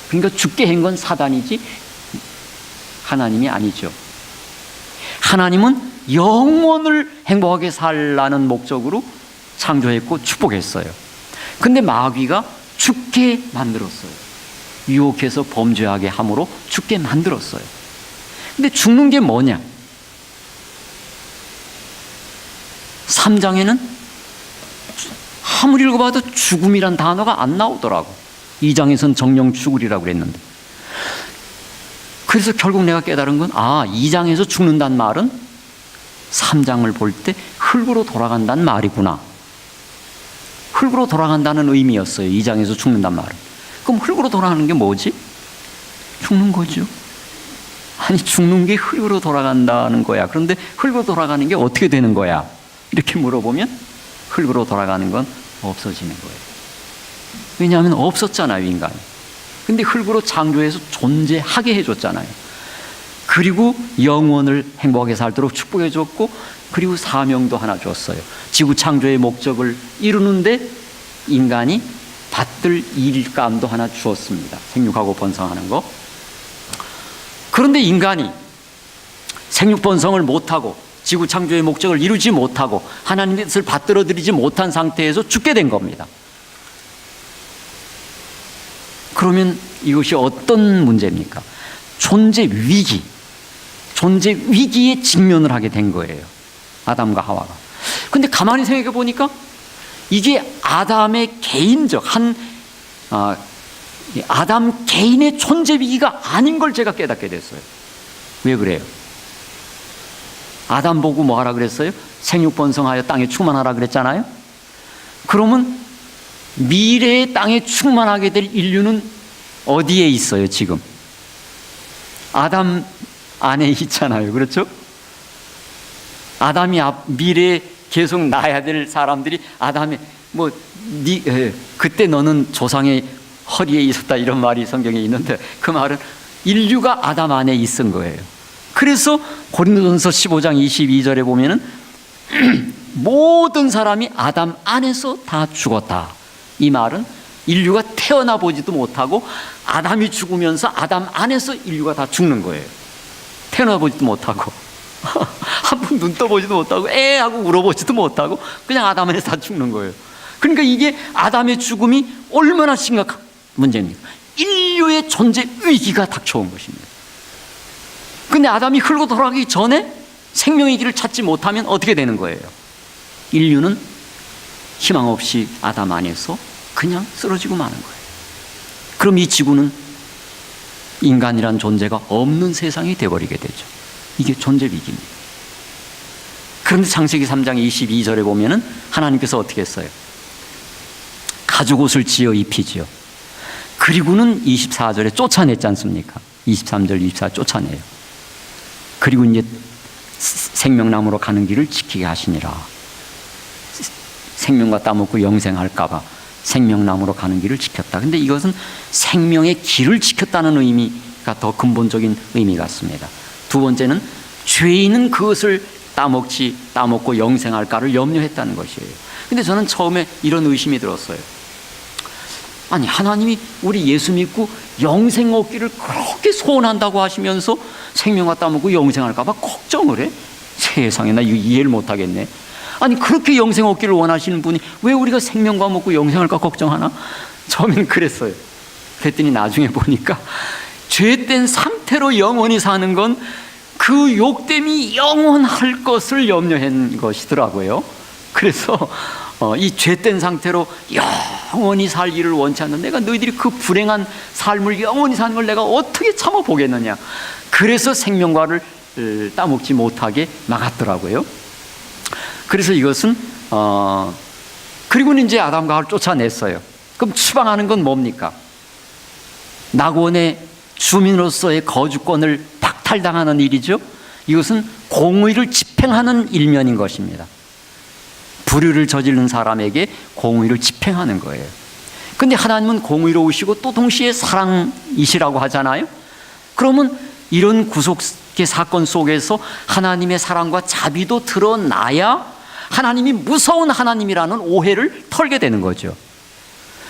[SPEAKER 1] 그러니까 죽게 한 건 사단이지 하나님이 아니죠. 하나님은 영원을 행복하게 살라는 목적으로 창조했고 축복했어요. 근데 마귀가 죽게 만들었어요. 유혹해서 범죄하게 함으로 죽게 만들었어요. 근데 죽는 게 뭐냐? 3장에는 아무리 읽어봐도 죽음이란 단어가 안 나오더라고. 2장에서는 정령 죽으리라고 그랬는데. 그래서 결국 내가 깨달은 건 2장에서 죽는다는 말은 3장을 볼 때 흙으로 돌아간다는 말이구나. 흙으로 돌아간다는 의미였어요. 2장에서 죽는다는 말은. 그럼 흙으로 돌아가는 게 뭐지? 죽는 거죠. 아니 죽는 게 흙으로 돌아간다는 거야. 그런데 흙으로 돌아가는 게 어떻게 되는 거야? 이렇게 물어보면 흙으로 돌아가는 건 없어지는 거예요. 왜냐하면 없었잖아요, 인간이. 근데 흙으로 창조해서 존재하게 해줬잖아요. 그리고 영원을 행복하게 살도록 축복해 줬고, 그리고 사명도 하나 줬어요. 지구 창조의 목적을 이루는데 인간이 받들 일감도 하나 주었습니다. 생육하고 번성하는 거. 그런데 인간이 생육 번성을 못하고 지구 창조의 목적을 이루지 못하고 하나님의 뜻을 받들어들이지 못한 상태에서 죽게 된 겁니다. 그러면 이것이 어떤 문제입니까? 존재 위기에 직면을 하게 된 거예요. 아담과 하와가. 근데 가만히 생각해 보니까 이게 아담의 개인적 아담 개인의 존재 위기가 아닌 걸 제가 깨닫게 됐어요. 왜 그래요? 아담 보고 뭐 하라 그랬어요? 생육 번성하여 땅에 충만하라 그랬잖아요. 그러면 미래의 땅에 충만하게 될 인류는 어디에 있어요, 지금? 아담 안에 있잖아요. 그렇죠? 아담이 미래에 계속 나야 될 사람들이 아담의 그때 너는 조상의 허리에 있었다 이런 말이 성경에 있는데 그 말은 인류가 아담 안에 있은 거예요. 그래서 고린도전서 15장 22절에 보면은 모든 사람이 아담 안에서 다 죽었다. 이 말은 인류가 태어나 보지도 못하고 아담이 죽으면서 아담 안에서 인류가 다 죽는 거예요. 태어나 보지도 못하고 한 번 눈 떠보지도 못하고 하고 울어보지도 못하고 그냥 아담 안에서 다 죽는 거예요. 그러니까 이게 아담의 죽음이 얼마나 심각한 문제입니까? 인류의 존재 위기가 닥쳐온 것입니다. 근데 아담이 흙으로 돌아가기 전에 생명의 길을 찾지 못하면 어떻게 되는 거예요? 인류는 희망 없이 아담 안에서 그냥 쓰러지고 마는 거예요. 그럼 이 지구는 인간이란 존재가 없는 세상이 되어버리게 되죠. 이게 존재 위기입니다. 그런데 창세기 3장 22절에 보면은 하나님께서 어떻게 했어요? 가죽옷을 지어 입히지요. 그리고는 24절에 쫓아냈지 않습니까? 23절, 24절 쫓아내요. 그리고 이제 생명나무로 가는 길을 지키게 하시니라. 생명과 따먹고 영생할까봐 생명나무로 가는 길을 지켰다. 근데 이것은 생명의 길을 지켰다는 의미가 더 근본적인 의미 같습니다. 두 번째는 죄인은 그것을 따먹고 영생할까를 염려했다는 것이에요. 근데 저는 처음에 이런 의심이 들었어요. 아니, 하나님이 우리 예수 믿고 영생 얻기를 그렇게 소원한다고 하시면서 생명과 따먹고 영생할까 봐 걱정을 해? 세상에, 나 이거 이해를 못하겠네. 아니, 그렇게 영생 얻기를 원하시는 분이 왜 우리가 생명과 먹고 영생할까 걱정하나? 처음엔 그랬어요. 그랬더니 나중에 보니까 죄된 상태로 영원히 사는 건 그 욕됨이 영원할 것을 염려한 것이더라고요. 그래서 이 죄된 상태로 영원히 살기를 원치 않는 내가 너희들이 그 불행한 삶을 영원히 사는 걸 내가 어떻게 참아보겠느냐. 그래서 생명과를 따먹지 못하게 막았더라고요. 그래서 이것은 그리고는 이제 아담과 하와를 쫓아냈어요. 그럼 추방하는 건 뭡니까? 낙원의 주민으로서의 거주권을 박탈당하는 일이죠. 이것은 공의를 집행하는 일면인 것입니다. 불의를 저지른 사람에게 공의를 집행하는 거예요. 그런데 하나님은 공의로우시고 또 동시에 사랑이시라고 하잖아요. 그러면 이런 구속의 사건 속에서 하나님의 사랑과 자비도 드러나야 하나님이 무서운 하나님이라는 오해를 털게 되는 거죠.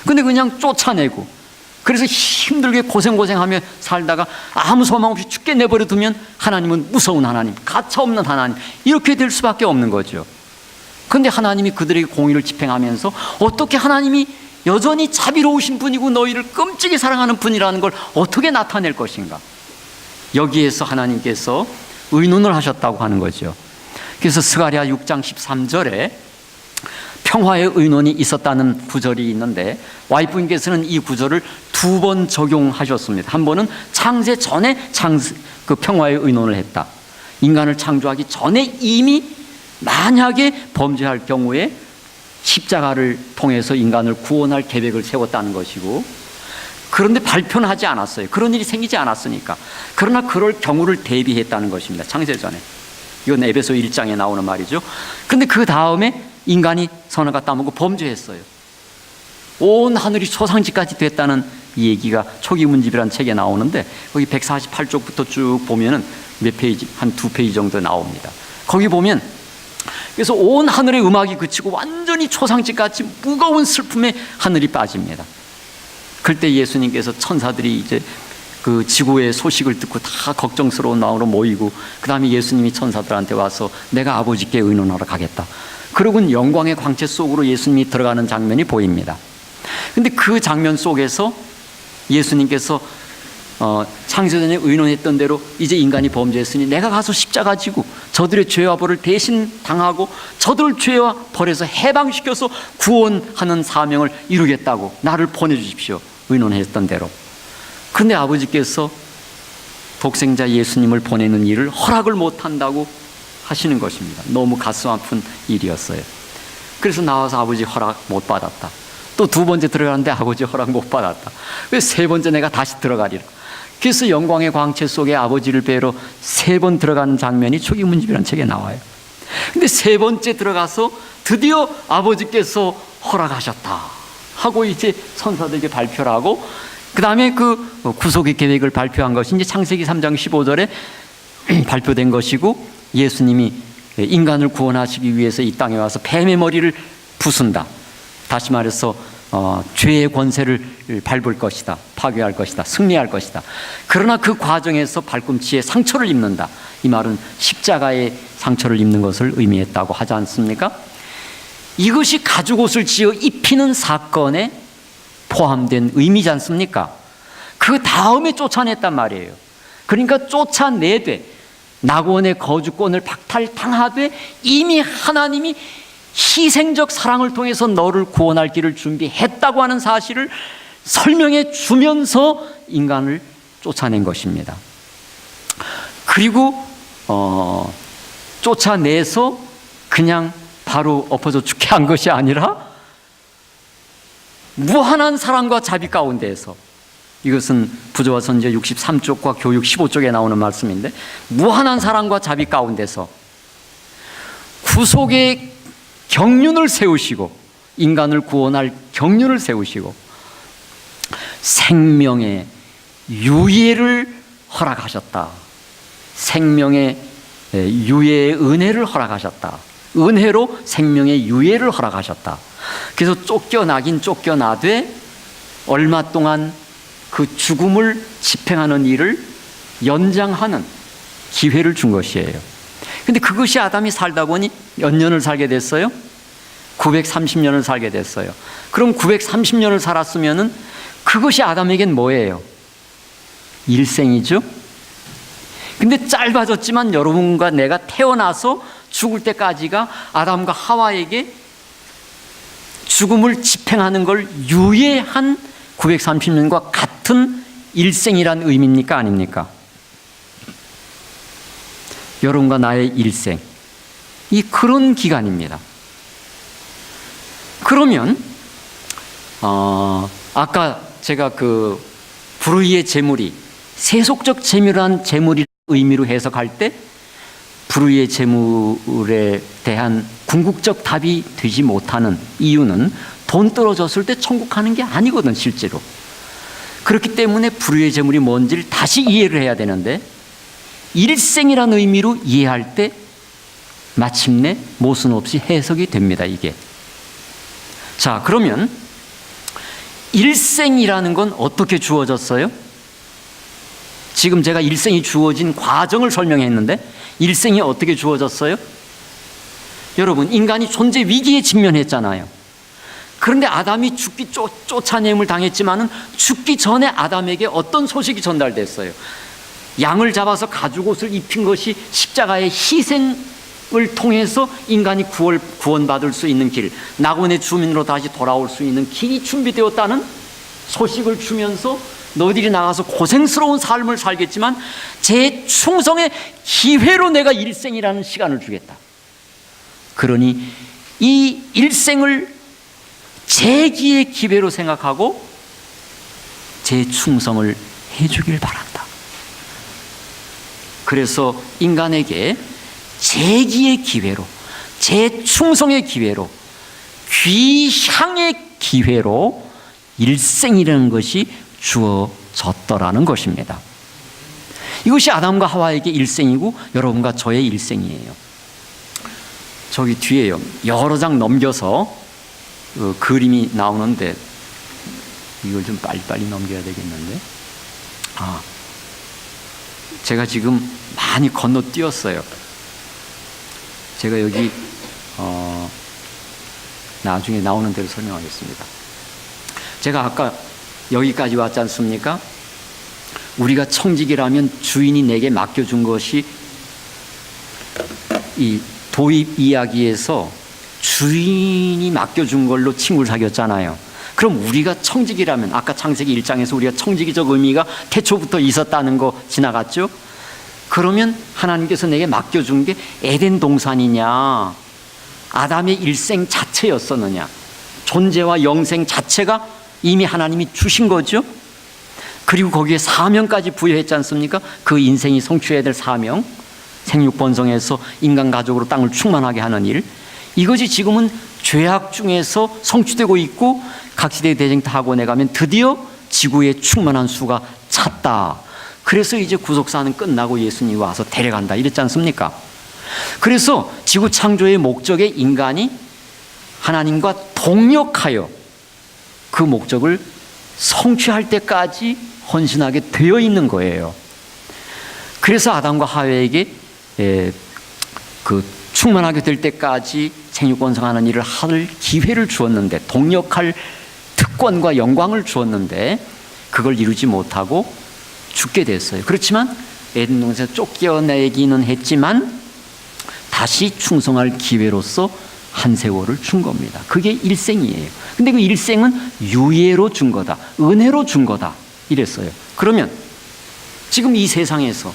[SPEAKER 1] 근데 그냥 쫓아내고, 그래서 힘들게 고생하며 살다가 아무 소망 없이 죽게 내버려 두면 하나님은 무서운 하나님, 가차없는 하나님, 이렇게 될 수밖에 없는 거죠. 그런데 하나님이 그들에게 공의를 집행하면서 어떻게 하나님이 여전히 자비로우신 분이고 너희를 끔찍이 사랑하는 분이라는 걸 어떻게 나타낼 것인가? 여기에서 하나님께서 의논을 하셨다고 하는 거죠. 그래서 스가랴 6장 13절에 평화의 의논이 있었다는 구절이 있는데, 와이프님께서는 이 구절을 2번 적용하셨습니다. 한 번은 창세 전에 그 평화의 의논을 했다. 인간을 창조하기 전에 이미 만약에 범죄할 경우에 십자가를 통해서 인간을 구원할 계획을 세웠다는 것이고, 그런데 발표는 하지 않았어요. 그런 일이 생기지 않았으니까. 그러나 그럴 경우를 대비했다는 것입니다. 창세 전에. 이건 에베소 1장에 나오는 말이죠. 그런데 그 다음에 인간이 선악과 따먹고 범죄했어요. 온 하늘이 초상집까지 됐다는 이 얘기가 초기문집이라는 책에 나오는데, 거기 148쪽부터 쭉 보면은 몇 페이지, 한 2페이지 정도 나옵니다. 거기 보면, 그래서 온 하늘의 음악이 그치고 완전히 초상집같이 무거운 슬픔에 하늘이 빠집니다. 그때 예수님께서 천사들이 이제 그 지구의 소식을 듣고 다 걱정스러운 마음으로 모이고, 그 다음에 예수님이 천사들한테 와서 내가 아버지께 의논하러 가겠다. 그러고는 영광의 광채 속으로 예수님이 들어가는 장면이 보입니다. 근데 그 장면 속에서 예수님께서 창세전에 의논했던 대로 이제 인간이 범죄했으니 내가 가서 십자가 지고 저들의 죄와 벌을 대신 당하고 저들 죄와 벌에서 해방시켜서 구원하는 사명을 이루겠다고 나를 보내주십시오. 의논했던 대로. 그런데 아버지께서 독생자 예수님을 보내는 일을 허락을 못한다고 하시는 것입니다. 너무 가슴 아픈 일이었어요. 그래서 나와서 아버지 허락 못 받았다. 또 2번째 들어가는데 아버지 허락 못 받았다. 그래서 3번째 내가 다시 들어가리라. 그래서 영광의 광채 속에 아버지를 뵈러 3번 들어가는 장면이 초기문집이라는 책에 나와요. 근데 3번째 들어가서 드디어 아버지께서 허락하셨다 하고 이제 천사들에게 발표를 하고, 그 다음에 그 구속의 계획을 발표한 것이 이제 창세기 3장 15절에 발표된 것이고, 예수님이 인간을 구원하시기 위해서 이 땅에 와서 뱀의 머리를 부순다. 다시 말해서 죄의 권세를 밟을 것이다. 파괴할 것이다. 승리할 것이다. 그러나 그 과정에서 발꿈치에 상처를 입는다. 이 말은 십자가의 상처를 입는 것을 의미했다고 하지 않습니까? 이것이 가죽옷을 지어 입히는 사건에 포함된 의미지 않습니까? 그 다음에 쫓아냈단 말이에요. 그러니까 쫓아내되 낙원의 거주권을 박탈당하되 이미 하나님이 희생적 사랑을 통해서 너를 구원할 길을 준비했다고 하는 사실을 설명해 주면서 인간을 쫓아낸 것입니다. 그리고 쫓아내서 그냥 바로 엎어져 죽게 한 것이 아니라 무한한 사랑과 자비 가운데에서, 이것은 부조와 선지자 63쪽과 교육 15쪽에 나오는 말씀인데, 무한한 사랑과 자비 가운데서 구속의 경륜을 세우시고 인간을 구원할 경륜을 세우시고 생명의 유예를 허락하셨다. 생명의 유예의 은혜를 허락하셨다. 은혜로 생명의 유예를 허락하셨다. 그래서 쫓겨나긴 쫓겨나되 얼마 동안 그 죽음을 집행하는 일을 연장하는 기회를 준 것이에요. 근데 그것이 아담이 살다 보니 몇 년을 살게 됐어요? 930년을 살게 됐어요. 그럼 930년을 살았으면은 그것이 아담에겐 뭐예요? 일생이죠? 근데 짧아졌지만 여러분과 내가 태어나서 죽을 때까지가 아담과 하와에게 죽음을 집행하는 걸 유예한 930년과 같은 일생이란 의미입니까? 아닙니까? 여러분과 나의 일생, 이 그런 기간입니다. 그러면 아까 제가 그 불의의 재물이 세속적 재물한 재물이 의미로 해석할 때 불의의 재물에 대한 궁극적 답이 되지 못하는 이유는 돈 떨어졌을 때 천국 가는 게 아니거든 실제로. 그렇기 때문에 불의의 재물이 뭔지를 다시 이해를 해야 되는데 일생이라는 의미로 이해할 때 마침내 모순 없이 해석이 됩니다. 이게. 자, 그러면 일생이라는 건 어떻게 주어졌어요? 지금 제가 일생이 주어진 과정을 설명했는데 일생이 어떻게 주어졌어요? 여러분, 인간이 존재 위기에 직면했잖아요. 그런데 아담이 죽기 쫓아냄을 당했지만은 죽기 전에 아담에게 어떤 소식이 전달됐어요? 양을 잡아서 가죽옷을 입힌 것이 십자가의 희생을 통해서 인간이 구원받을 수 있는 길, 낙원의 주민으로 다시 돌아올 수 있는 길이 준비되었다는 소식을 주면서 너희들이 나가서 고생스러운 삶을 살겠지만 제 충성의 기회로 내가 일생이라는 시간을 주겠다. 그러니 이 일생을 재기의 기회로 생각하고 제 충성을 해주길 바란다. 그래서 인간에게 재기의 기회로, 제 충성의 기회로, 귀향의 기회로 일생이라는 것이 주어졌더라는 것입니다. 이것이 아담과 하와에게 일생이고 여러분과 저의 일생이에요. 저기 뒤에요. 여러 장 넘겨서 그림이 나오는데 이걸 좀 빨리빨리 넘겨야 되겠는데. 제가 지금 많이 건너뛰었어요. 제가 여기 나중에 나오는 대로 설명하겠습니다. 제가 아까 여기까지 왔지 않습니까? 우리가 청직이라면 주인이 내게 맡겨준 것이 이 도입 이야기에서 주인이 맡겨준 걸로 친구를 사귀었잖아요. 그럼 우리가 청직이라면 아까 창세기 1장에서 우리가 청직이적 의미가 태초부터 있었다는 거 지나갔죠? 그러면 하나님께서 내게 맡겨준 게 에덴 동산이냐, 아담의 일생 자체였었느냐, 존재와 영생 자체가 이미 하나님이 주신 거죠. 그리고 거기에 사명까지 부여했지 않습니까? 그 인생이 성취해야 될 사명, 생육번성해서 인간 가족으로 땅을 충만하게 하는 일, 이것이 지금은 죄악 중에서 성취되고 있고 각 시대의 대쟁타학원에 가면 드디어 지구에 충만한 수가 찼다. 그래서 이제 구속사는 끝나고 예수님이 와서 데려간다 이랬지 않습니까? 그래서 지구 창조의 목적에 인간이 하나님과 동역하여 그 목적을 성취할 때까지 헌신하게 되어 있는 거예요. 그래서 아담과 하와에게 그 충만하게 될 때까지 생육번성하는 일을 할 기회를 주었는데, 동역할 특권과 영광을 주었는데 그걸 이루지 못하고 죽게 됐어요. 그렇지만 에덴 동산에서 쫓겨내기는 했지만 다시 충성할 기회로서 한 세월을 준 겁니다. 그게 일생이에요. 근데 그 일생은 유예로 준 거다, 은혜로 준 거다 이랬어요. 그러면 지금 이 세상에서,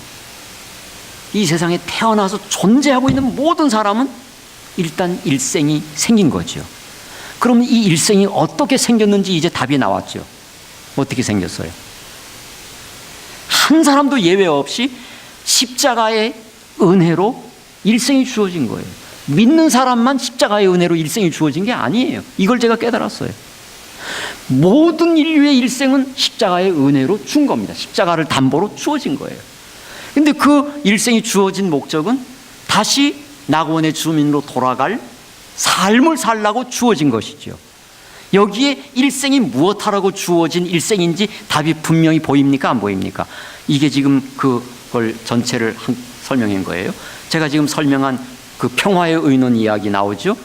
[SPEAKER 1] 이 세상에 태어나서 존재하고 있는 모든 사람은 일단 일생이 생긴 거죠. 그럼 이 일생이 어떻게 생겼는지 이제 답이 나왔죠. 어떻게 생겼어요? 한 사람도 예외 없이 십자가의 은혜로 일생이 주어진 거예요. 믿는 사람만 십자가의 은혜로 일생이 주어진 게 아니에요. 이걸 제가 깨달았어요. 모든 인류의 일생은 십자가의 은혜로 준 겁니다. 십자가를 담보로 주어진 거예요. 근데 그 일생이 주어진 목적은 다시 낙원의 주민으로 돌아갈 삶을 살라고 주어진 것이죠. 여기에 일생이 무엇하라고 주어진 일생인지 답이 분명히 보입니까? 안 보입니까? 이게 지금 그걸 전체를 설명한 거예요. 제가 지금 설명한 그 평화의 의논 이야기 나오죠.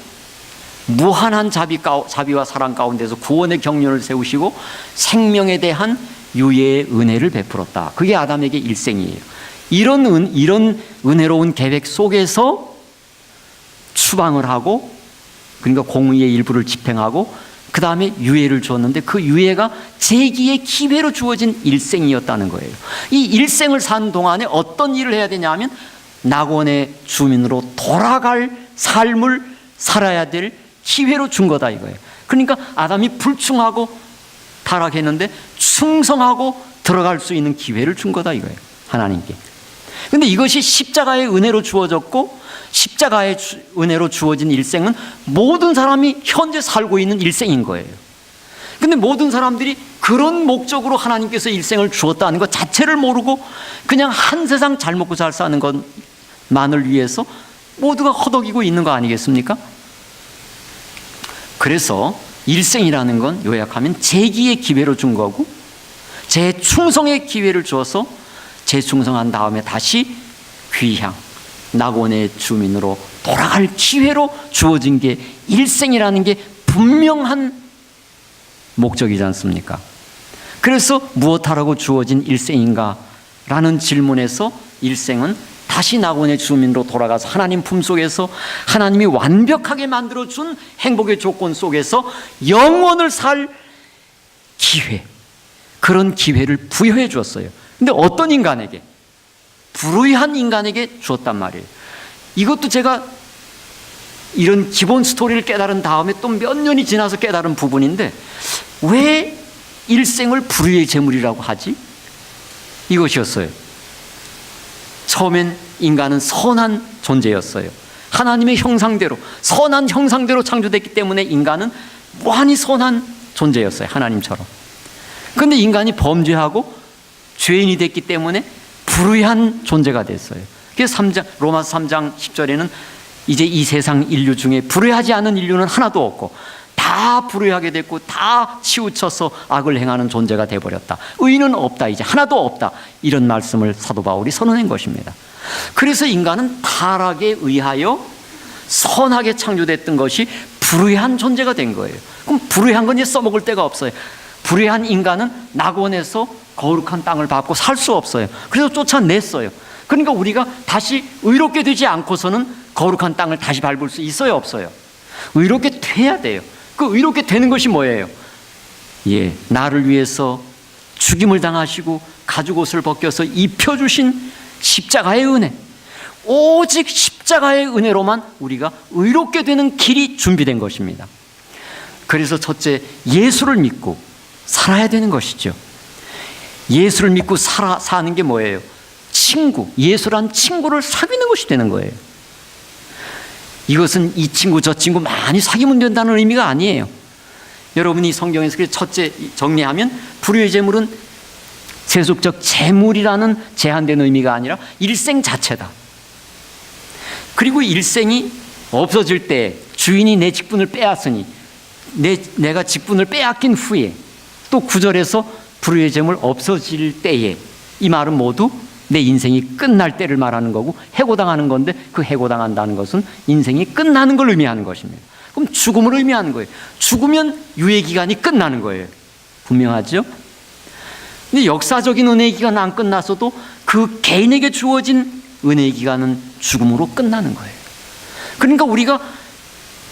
[SPEAKER 1] 무한한 자비와 사랑 가운데서 구원의 경륜을 세우시고 생명에 대한 유예의 은혜를 베풀었다. 그게 아담에게 일생이에요. 이런 은혜로운 계획 속에서 추방을 하고, 그러니까 공의의 일부를 집행하고 그 다음에 유예를 주었는데, 그 유예가 재기의 기회로 주어진 일생이었다는 거예요. 이 일생을 산 동안에 어떤 일을 해야 되냐 하면 낙원의 주민으로 돌아갈 삶을 살아야 될 기회로 준 거다 이거예요. 그러니까 아담이 불충하고 타락했는데 충성하고 들어갈 수 있는 기회를 준 거다 이거예요, 하나님께. 근데 이것이 십자가의 은혜로 주어졌고, 십자가의 은혜로 주어진 일생은 모든 사람이 현재 살고 있는 일생인 거예요. 근데 모든 사람들이 그런 목적으로 하나님께서 일생을 주었다는 것 자체를 모르고 그냥 한 세상 잘 먹고 잘 사는 것만을 위해서 모두가 허덕이고 있는 거 아니겠습니까? 그래서 일생이라는 건 요약하면 재기의 기회로 준 거고, 재충성의 기회를 주어서 재충성한 다음에 다시 귀향, 낙원의 주민으로 돌아갈 기회로 주어진 게 일생이라는 게 분명한 목적이지 않습니까? 그래서 무엇하라고 주어진 일생인가? 라는 질문에서 일생은 다시 낙원의 주민으로 돌아가서 하나님 품속에서 하나님이 완벽하게 만들어준 행복의 조건 속에서 영원을 살 기회, 그런 기회를 부여해 주었어요. 근데 어떤 인간에게? 불의한 인간에게 주었단 말이에요. 이것도 제가 이런 기본 스토리를 깨달은 다음에 또 몇 년이 지나서 깨달은 부분인데, 왜 일생을 불의의 제물이라고 하지? 이것이었어요. 처음엔 인간은 선한 존재였어요. 하나님의 형상대로, 선한 형상대로 창조됐기 때문에 인간은 무한히 선한 존재였어요, 하나님처럼. 그런데 인간이 범죄하고 죄인이 됐기 때문에 불의한 존재가 됐어요. 그래서 로마서 3장 10절에는 이제 이 세상 인류 중에 불의하지 않은 인류는 하나도 없고 다 불의하게 됐고 다 치우쳐서 악을 행하는 존재가 되어버렸다. 의는 없다, 이제 하나도 없다. 이런 말씀을 사도 바울이 선언한 것입니다. 그래서 인간은 타락에 의하여 선하게 창조됐던 것이 불의한 존재가 된 거예요. 그럼 불의한 건 이제 써먹을 데가 없어요. 불의한 인간은 낙원에서 거룩한 땅을 밟고 살 수 없어요. 그래서 쫓아냈어요. 그러니까 우리가 다시 의롭게 되지 않고서는 거룩한 땅을 다시 밟을 수 있어요, 없어요? 의롭게 돼야 돼요. 그 의롭게 되는 것이 뭐예요? 나를 위해서 죽임을 당하시고 가죽옷을 벗겨서 입혀주신 십자가의 은혜, 오직 십자가의 은혜로만 우리가 의롭게 되는 길이 준비된 것입니다. 그래서 첫째, 예수를 믿고 살아야 되는 것이죠. 예수를 믿고 사는 게 뭐예요? 예수란 친구를 사귀는 것이 되는 거예요. 이것은 이 친구 저 친구 많이 사귀면 된다는 의미가 아니에요. 여러분이 성경에서 첫째 정리하면, 불의의 제물은 세속적 재물이라는 제한된 의미가 아니라 일생 자체다. 그리고 일생이 없어질 때 주인이 내 직분을 빼앗으니 내가 직분을 빼앗긴 후에, 또 9절에서 불의의 제물 없어질 때에, 이 말은 모두 내 인생이 끝날 때를 말하는 거고 해고당하는 건데, 그 해고당한다는 것은 인생이 끝나는 걸 의미하는 것입니다. 그럼 죽음을 의미하는 거예요. 죽으면 유예기간이 끝나는 거예요. 분명하죠? 근데 역사적인 은혜의 기간은 안 끝났어도 그 개인에게 주어진 은혜의 기간은 죽음으로 끝나는 거예요. 그러니까 우리가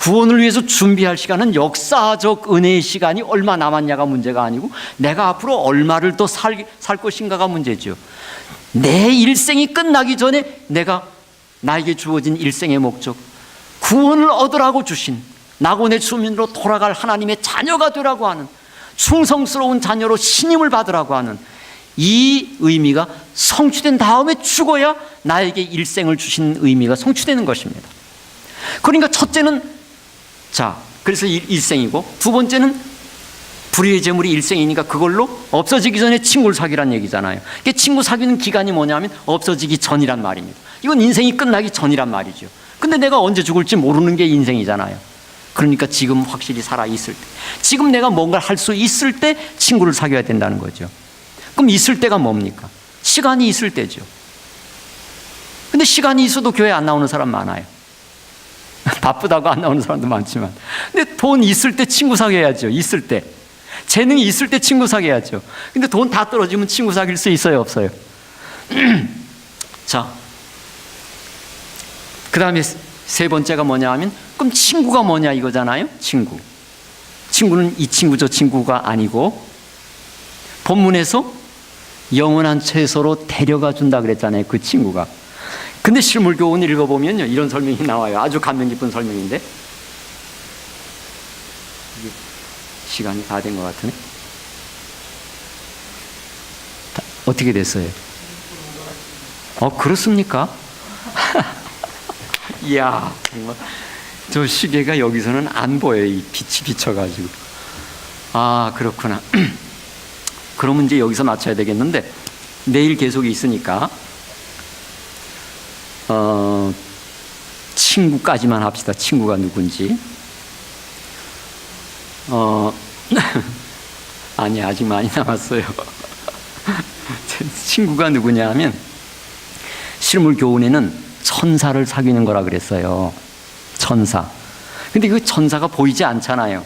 [SPEAKER 1] 구원을 위해서 준비할 시간은 역사적 은혜의 시간이 얼마 남았냐가 문제가 아니고 내가 앞으로 얼마를 더 살 것인가가 문제죠. 내 일생이 끝나기 전에 나에게 주어진 일생의 목적, 구원을 얻으라고 주신 낙원의 주민으로 돌아갈 하나님의 자녀가 되라고 하는, 충성스러운 자녀로 신임을 받으라고 하는 이 의미가 성취된 다음에 죽어야 나에게 일생을 주신 의미가 성취되는 것입니다. 그러니까 첫째는 그래서 일생이고, 두 번째는 불의의 제물이 일생이니까 그걸로 없어지기 전에 친구를 사귀란 얘기잖아요. 친구 사귀는 기간이 뭐냐면 없어지기 전이란 말입니다. 이건 인생이 끝나기 전이란 말이죠. 근데 내가 언제 죽을지 모르는 게 인생이잖아요. 그러니까 지금 확실히 살아있을 때, 지금 내가 뭔가를 할 수 있을 때 친구를 사귀어야 된다는 거죠. 그럼 있을 때가 뭡니까? 시간이 있을 때죠. 근데 시간이 있어도 교회 안 나오는 사람 많아요. 바쁘다고 안 나오는 사람도 많지만, 근데 돈 있을 때 친구 사귀어야죠. 있을 때. 재능이 있을 때 친구 사귀어야죠. 근데 돈 다 떨어지면 친구 사귈 수 있어요, 없어요? 자, 그 다음에 세 번째가 뭐냐 하면, 그럼 친구가 뭐냐 이거잖아요. 친구는 이 친구 저 친구가 아니고, 본문에서 영원한 채소로 데려가 준다 그랬잖아요, 그 친구가. 근데 실물교훈 읽어보면요, 이런 설명이 나와요. 아주 감명 깊은 설명인데, 시간이 다 된 것 같으네. 어떻게 됐어요? 그렇습니까? 이야, 정말 저 시계가 여기서는 안 보여요. 이 빛이 비쳐가지고. 아, 그렇구나. 그러면 이제 여기서 맞춰야 되겠는데, 내일 계속 있으니까 친구까지만 합시다. 친구가 누군지. 아니, 아직 많이 남았어요. 친구가 누구냐 하면, 실물 교훈에는 천사를 사귀는 거라 그랬어요. 천사. 근데 그 천사가 보이지 않잖아요.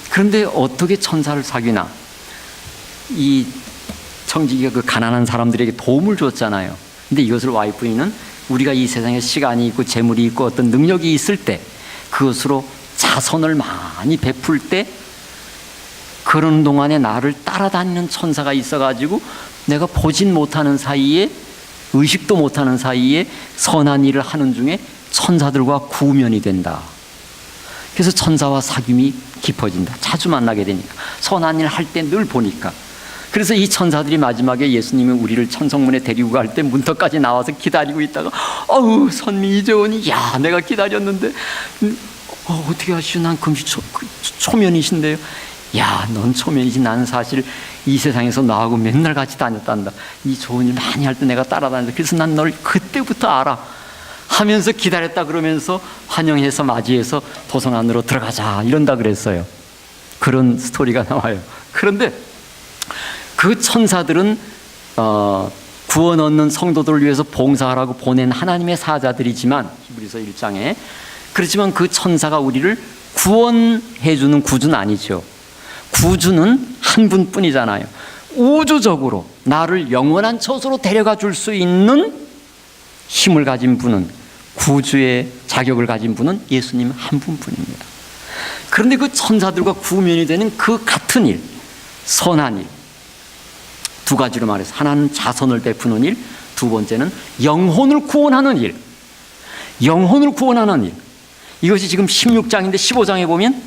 [SPEAKER 1] 그런데 어떻게 천사를 사귀나? 이 청지기가 그 가난한 사람들에게 도움을 줬잖아요. 근데 이것을 와이프는 우리가 이 세상에 시간이 있고 재물이 있고 어떤 능력이 있을 때 그것으로 자선을 많이 베풀 때, 그런 동안에 나를 따라다니는 천사가 있어가지고 내가 보진 못하는 사이에, 의식도 못하는 사이에 선한 일을 하는 중에 천사들과 구면이 된다. 그래서 천사와 사귐이 깊어진다. 자주 만나게 되니까, 선한 일 할 때 늘 보니까. 그래서 이 천사들이 마지막에 예수님이 우리를 천성문에 데리고 갈 때 문턱까지 나와서 기다리고 있다가, 선미 이제 오니, 야, 내가 기다렸는데 어떻게 하시오? 난 금시 초면이신데요. 야, 넌 초면이지. 나는 사실 이 세상에서 너하고 맨날 같이 다녔단다. 이 좋은 일 많이 할 때 내가 따라다녔다. 그래서 난 널 그때부터 알아 하면서 기다렸다 그러면서 환영해서 맞이해서 도성 안으로 들어가자 이런다 그랬어요. 그런 스토리가 나와요. 그런데 그 천사들은 구원 얻는 성도들을 위해서 봉사하라고 보낸 하나님의 사자들이지만, 히브리서 1장에, 그렇지만 그 천사가 우리를 구원해 주는 구주는 아니죠. 구주는 한 분뿐이잖아요. 우주적으로 나를 영원한 처소로 데려가 줄 수 있는 힘을 가진 분은, 구주의 자격을 가진 분은 예수님 한 분뿐입니다. 그런데 그 천사들과 구면이 되는 그 같은 일, 선한 일, 두 가지로 말해서, 하나는 자선을 베푸는 일, 두 번째는 영혼을 구원하는 일. 영혼을 구원하는 일. 이것이 지금 16장인데 15장에 보면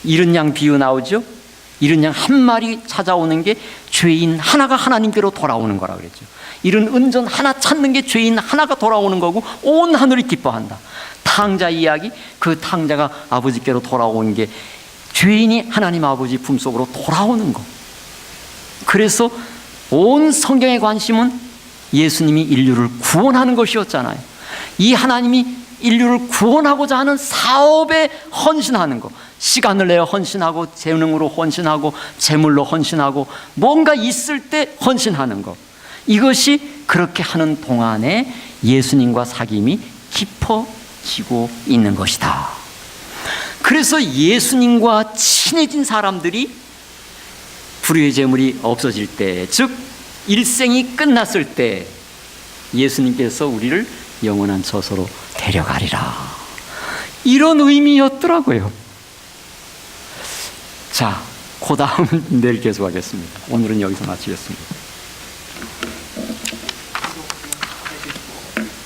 [SPEAKER 1] 이른 양 비유 나오죠. 이른 양 한 마리 찾아오는 게 죄인 하나가 하나님께로 돌아오는 거라 그랬죠. 이른 은전 하나 찾는 게 죄인 하나가 돌아오는 거고 온 하늘이 기뻐한다. 탕자 이야기, 그 탕자가 아버지께로 돌아오는 게 죄인이 하나님 아버지 품속으로 돌아오는 거. 그래서 온 성경의 관심은 예수님이 인류를 구원하는 것이었잖아요. 이 하나님이 인류를 구원하고자 하는 사업에 헌신하는 것, 시간을 내어 헌신하고, 재능으로 헌신하고, 재물로 헌신하고, 뭔가 있을 때 헌신하는 것, 이것이 그렇게 하는 동안에 예수님과 사귐이 깊어지고 있는 것이다. 그래서 예수님과 친해진 사람들이 불의의 재물이 없어질 때, 즉 일생이 끝났을 때 예수님께서 우리를 영원한 처소로 데려가리라, 이런 의미였더라고요. 자, 그 다음은 내일 계속하겠습니다. 오늘은 여기서 마치겠습니다.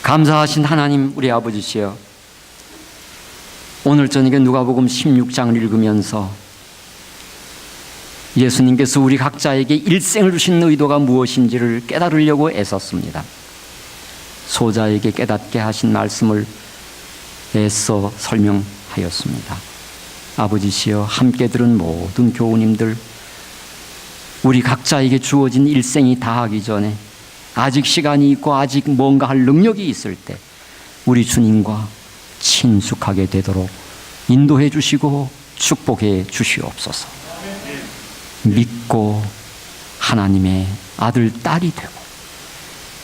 [SPEAKER 1] 감사하신 하나님, 우리 아버지시여, 오늘 저녁에 누가복음 16장을 읽으면서 예수님께서 우리 각자에게 일생을 주신 의도가 무엇인지를 깨달으려고 애썼습니다. 소자에게 깨닫게 하신 말씀을 애써 설명하였습니다. 아버지시여, 함께 들은 모든 교우님들, 우리 각자에게 주어진 일생이 다하기 전에 아직 시간이 있고 아직 뭔가 할 능력이 있을 때 우리 주님과 친숙하게 되도록 인도해 주시고 축복해 주시옵소서. 믿고 하나님의 아들, 딸이 되고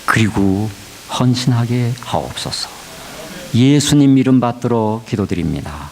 [SPEAKER 1] 그리고 헌신하게 하옵소서. 예수님 이름 받들어 기도드립니다.